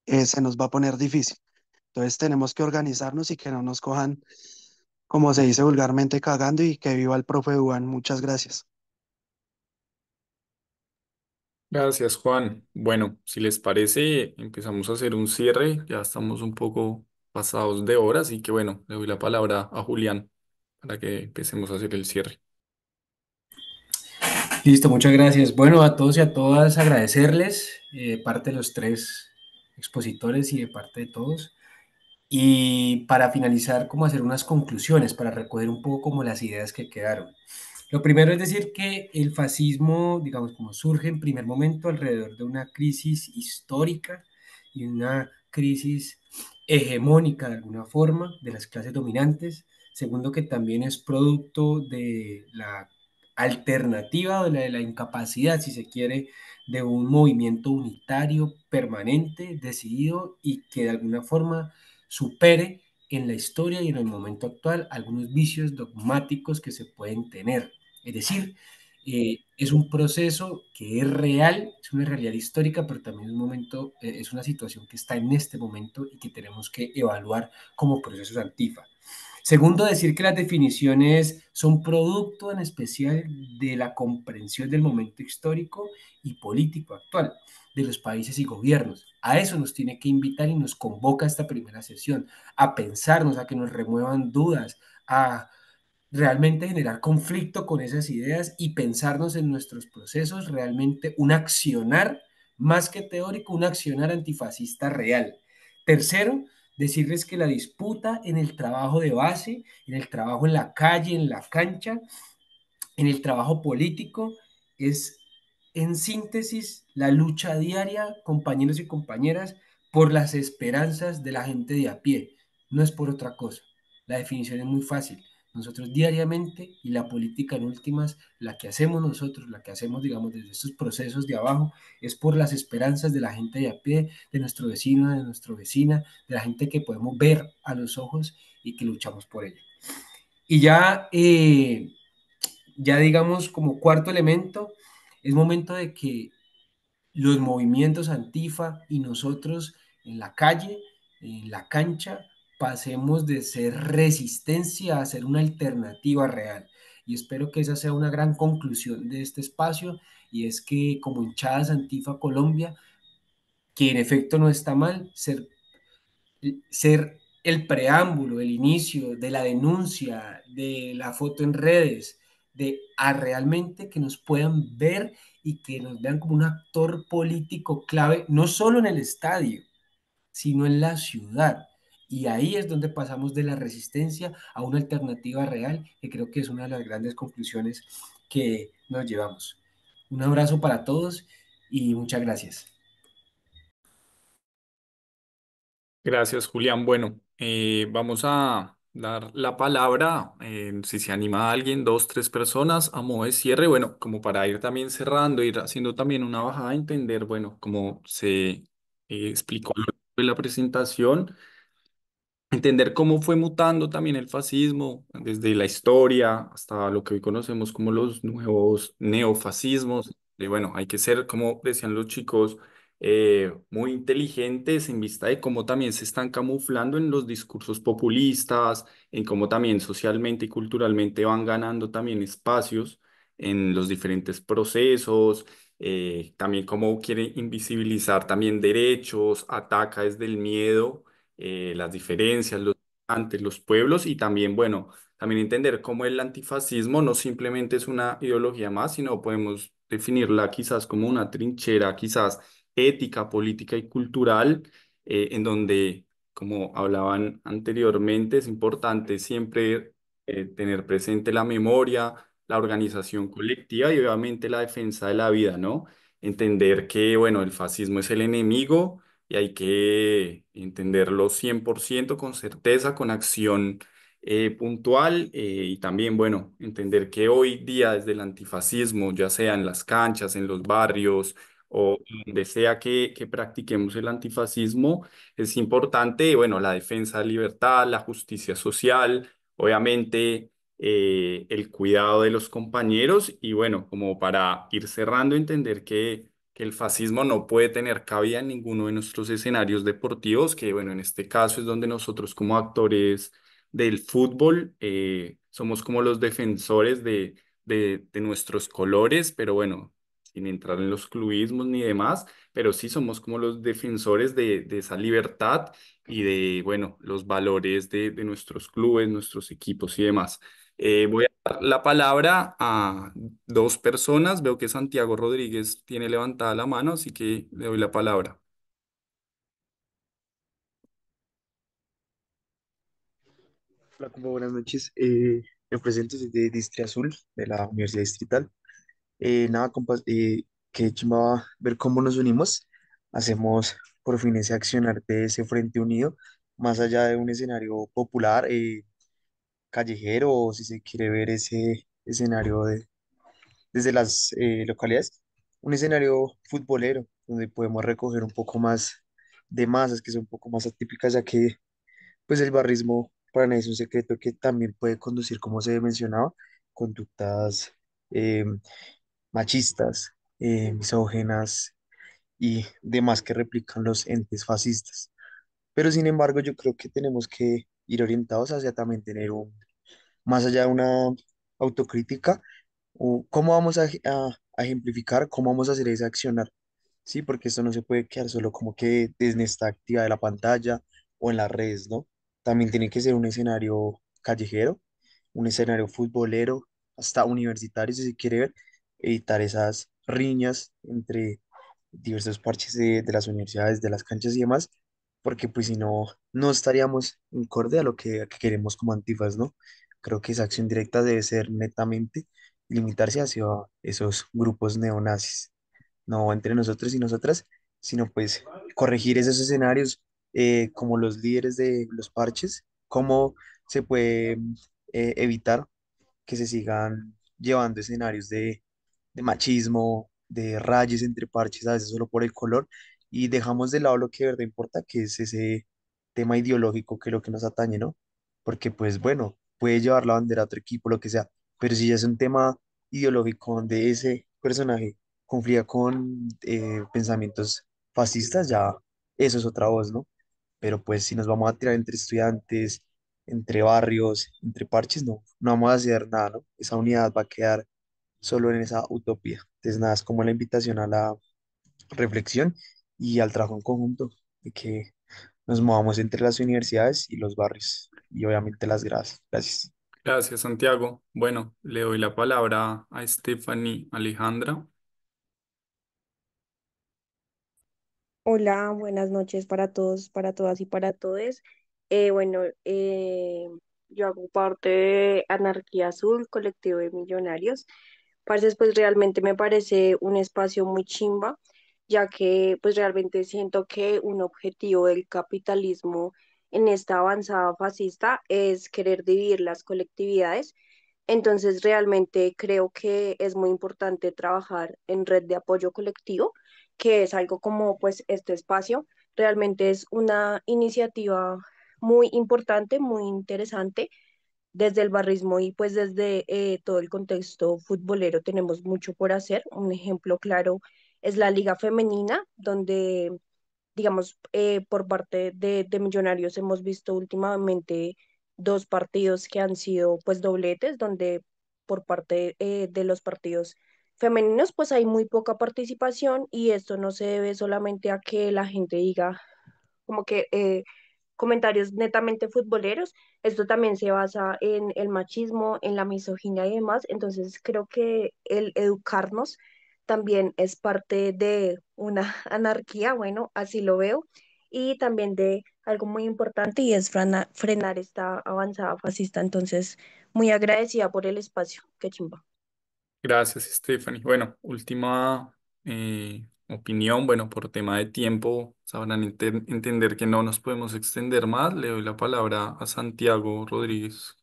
Speaker 9: se nos va a poner difícil. Entonces tenemos que organizarnos y que no nos cojan, como se dice vulgarmente, cagando y que viva el profe Duan. Muchas gracias.
Speaker 2: Gracias, Juan. Bueno, si les parece, empezamos a hacer un cierre. Ya estamos un poco pasados de hora, así que bueno, le doy la palabra a Julián para que empecemos a hacer el cierre.
Speaker 1: Listo, muchas gracias. Bueno, a todos y a todas agradecerles, parte de los tres expositores y de parte de todos. Y para finalizar, como hacer unas conclusiones, para recoger un poco como las ideas que quedaron. Lo primero es decir que el fascismo, digamos, como surge en primer momento alrededor de una crisis histórica y una crisis hegemónica de alguna forma de las clases dominantes. Segundo, que también es producto de la alternativa o de la incapacidad, si se quiere, de un movimiento unitario, permanente, decidido y que de alguna forma supere en la historia y en el momento actual algunos vicios dogmáticos que se pueden tener. Es decir, es un proceso que es real, es una realidad histórica, pero también es un momento, es una situación que está en este momento y que tenemos que evaluar como procesos antifa. Segundo, decir que las definiciones son producto en especial de la comprensión del momento histórico y político actual de los países y gobiernos. A eso nos tiene que invitar y nos convoca esta primera sesión, a pensarnos, a que nos remuevan dudas, a realmente generar conflicto con esas ideas y pensarnos en nuestros procesos, realmente un accionar más que teórico, un accionar antifascista real. Tercero, decirles que la disputa en el trabajo de base, en el trabajo en la calle, en la cancha, en el trabajo político, es en síntesis la lucha diaria, compañeros y compañeras, por las esperanzas de la gente de a pie. No es por otra cosa. La definición es muy fácil. Nosotros diariamente y la política en últimas, la que hacemos nosotros, la que hacemos, digamos, desde estos procesos de abajo, es por las esperanzas de la gente de a pie, de nuestro vecino, de nuestra vecina, de la gente que podemos ver a los ojos y que luchamos por ella. Y ya digamos como cuarto elemento, es momento de que los movimientos antifa y nosotros en la calle, en la cancha, pasemos de ser resistencia a ser una alternativa real. Y espero que esa sea una gran conclusión de este espacio, y es que como hinchadas Antifa Colombia, que en efecto no está mal, ser el preámbulo, el inicio de la denuncia, de la foto en redes, de a realmente que nos puedan ver y que nos vean como un actor político clave, no solo en el estadio, sino en la ciudad. Y ahí es donde pasamos de la resistencia a una alternativa real, que creo que es una de las grandes conclusiones que nos llevamos. Un abrazo para todos y muchas gracias.
Speaker 2: Gracias, Julián. Bueno, vamos a dar la palabra, si se anima alguien, dos, tres personas a modo de cierre, bueno, como para ir también cerrando, ir haciendo también una bajada a entender, bueno, como se explicó en la presentación. Entender cómo fue mutando también el fascismo desde la historia hasta lo que hoy conocemos como los nuevos neofascismos. Y bueno, hay que ser, como decían los chicos, muy inteligentes en vista de cómo también se están camuflando en los discursos populistas, en cómo también socialmente y culturalmente van ganando también espacios en los diferentes procesos, también cómo quiere invisibilizar también derechos, ataca desde el miedo las diferencias, los antes los pueblos y también, bueno, también entender cómo el antifascismo no simplemente es una ideología más, sino podemos definirla quizás como una trinchera, quizás ética, política y cultural, en donde, como hablaban anteriormente, es importante siempre tener presente la memoria, la organización colectiva y obviamente la defensa de la vida, ¿no? entender que, bueno, el fascismo es el enemigo y hay que entenderlo 100% con certeza, con acción puntual y también, bueno, entender que hoy día desde el antifascismo, ya sea en las canchas, en los barrios o donde sea que practiquemos el antifascismo, es importante, bueno, la defensa de libertad, la justicia social, obviamente el cuidado de los compañeros y bueno, como para ir cerrando, entender que el fascismo no puede tener cabida en ninguno de nuestros escenarios deportivos, que bueno, en este caso es donde nosotros como actores del fútbol somos como los defensores de nuestros colores, pero bueno, sin entrar en los clubismos ni demás, pero sí somos como los defensores de esa libertad y de, bueno, los valores de nuestros clubes, nuestros equipos y demás. Voy a dar la palabra a dos personas. Veo que Santiago Rodríguez tiene levantada la mano, así que le doy la palabra.
Speaker 10: Hola, compa, buenas noches. Me presento, soy de Distre Azul, de la Universidad Distrital. Nada, compas, qué chimba ver cómo nos unimos. Hacemos por fin ese accionar de ese frente unido, más allá de un escenario popular, callejero, o si se quiere ver ese escenario desde las localidades, un escenario futbolero, donde podemos recoger un poco más de masas que son un poco más atípicas, ya que pues el barrismo para nadie es un secreto que también puede conducir, como se mencionaba, conductas eh, machistas, misógenas y demás que replican los entes fascistas. Pero sin embargo, yo creo que tenemos que ir orientados hacia también tener un, más allá de una autocrítica, o cómo vamos a ejemplificar, cómo vamos a hacer ese accionar. Sí, porque esto no se puede quedar solo como que desde esta actividad de la pantalla o en las redes, ¿no? También tiene que ser un escenario callejero, un escenario futbolero, hasta universitario, si se quiere ver, evitar esas riñas entre diversos parches de las universidades, de las canchas y demás, porque pues si no, no estaríamos en acorde a lo que queremos como antifas, ¿no? Creo que esa acción directa debe ser netamente limitarse hacia esos grupos neonazis, no entre nosotros y nosotras, sino pues corregir esos escenarios como los líderes de los parches, cómo se puede evitar que se sigan llevando escenarios de machismo, de rayes entre parches, a veces solo por el color, y dejamos de lado lo que de verdad importa, que es ese tema ideológico que es lo que nos atañe, ¿no? Porque pues bueno, puede llevar la bandera a otro equipo, lo que sea, pero si ya es un tema ideológico donde ese personaje conflía con pensamientos fascistas, ya eso es otra voz, ¿no? Pero pues si nos vamos a tirar entre estudiantes, entre barrios, entre parches, no, no vamos a hacer nada, ¿no? Esa unidad va a quedar solo en esa utopía. Entonces, nada, es como la invitación a la reflexión y al trabajo en conjunto, de que nos movamos entre las universidades y los barrios, y obviamente las gradas. Gracias.
Speaker 2: Gracias, Santiago. Bueno, le doy la palabra a Stephanie Alejandra.
Speaker 11: Hola, buenas noches para todos, para todas y para todes. Bueno, yo hago parte de Anarquía Azul, colectivo de millonarios. Parce, pues realmente me parece un espacio muy chimba, ya que pues realmente siento que un objetivo del capitalismo en esta avanzada fascista es querer dividir las colectividades. Entonces, realmente creo que es muy importante trabajar en red de apoyo colectivo, que es algo como pues este espacio. Realmente es una iniciativa muy importante, muy interesante desde el barrismo y pues desde todo el contexto futbolero tenemos mucho por hacer. Un ejemplo claro es la Liga Femenina, donde digamos, por parte de Millonarios hemos visto últimamente dos partidos que han sido pues dobletes, donde por parte de los partidos femeninos pues hay muy poca participación y esto no se debe solamente a que la gente diga como que comentarios netamente futboleros, esto también se basa en el machismo, en la misoginia y demás, entonces creo que el educarnos también es parte de una anarquía, bueno, así lo veo, y también de algo muy importante y es frenar esta avanzada fascista, entonces muy agradecida por el espacio, qué chimba.
Speaker 2: Gracias, Stephanie. Bueno, última opinión. Bueno, por tema de tiempo, sabrán entender que no nos podemos extender más. Le doy la palabra a Santiago Rodríguez.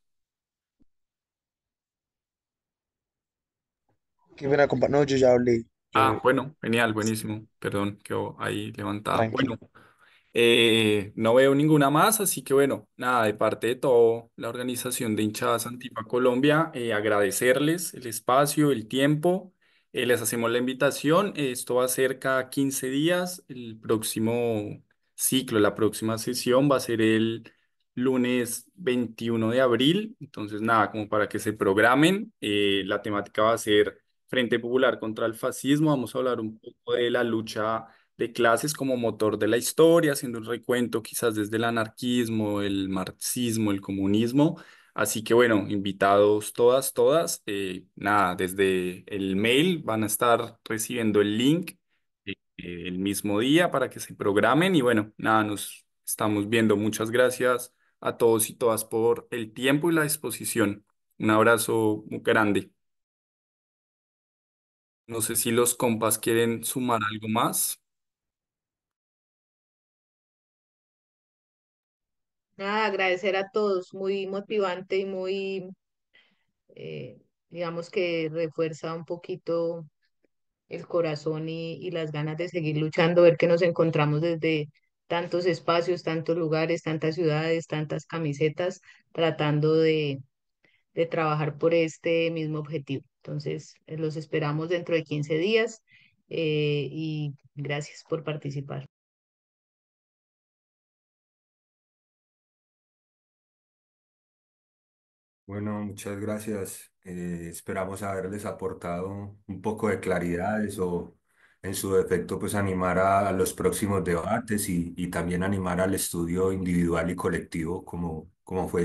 Speaker 10: Qué buena compa. No, yo ya hablé.
Speaker 2: Ah,
Speaker 10: Yo,
Speaker 2: bueno, genial, buenísimo. Perdón, quedó ahí levantada. Bueno,
Speaker 10: tranquilo.
Speaker 2: no veo ninguna más, así que bueno, nada, de parte de todo la organización de hinchadas Antifa Colombia, agradecerles el espacio, el tiempo. Les hacemos la invitación. Esto va a ser cada 15 días. El próximo ciclo, la próxima sesión va a ser el lunes 21 de abril. Entonces, nada, como para que se programen. La temática va a ser Frente Popular contra el Fascismo. Vamos a hablar un poco de la lucha de clases como motor de la historia, haciendo un recuento quizás desde el anarquismo, el marxismo, el comunismo. Así que bueno, invitados todas, todas. Nada, desde el mail van a estar recibiendo el link el mismo día para que se programen y bueno, nada, nos estamos viendo. Muchas gracias a todos y todas por el tiempo y la disposición. Un abrazo muy grande. No sé si los compas quieren sumar algo más.
Speaker 3: Nada, agradecer a todos, muy motivante y muy, eh, digamos que refuerza un poquito el corazón y las ganas de seguir luchando, ver que nos encontramos desde tantos espacios, tantos lugares, tantas ciudades, tantas camisetas, tratando de trabajar por este mismo objetivo. Entonces, los esperamos dentro de 15 días y gracias por participar.
Speaker 8: Bueno, muchas gracias. Esperamos haberles aportado un poco de claridades o en su defecto pues animar a los próximos debates y también animar al estudio individual y colectivo como fue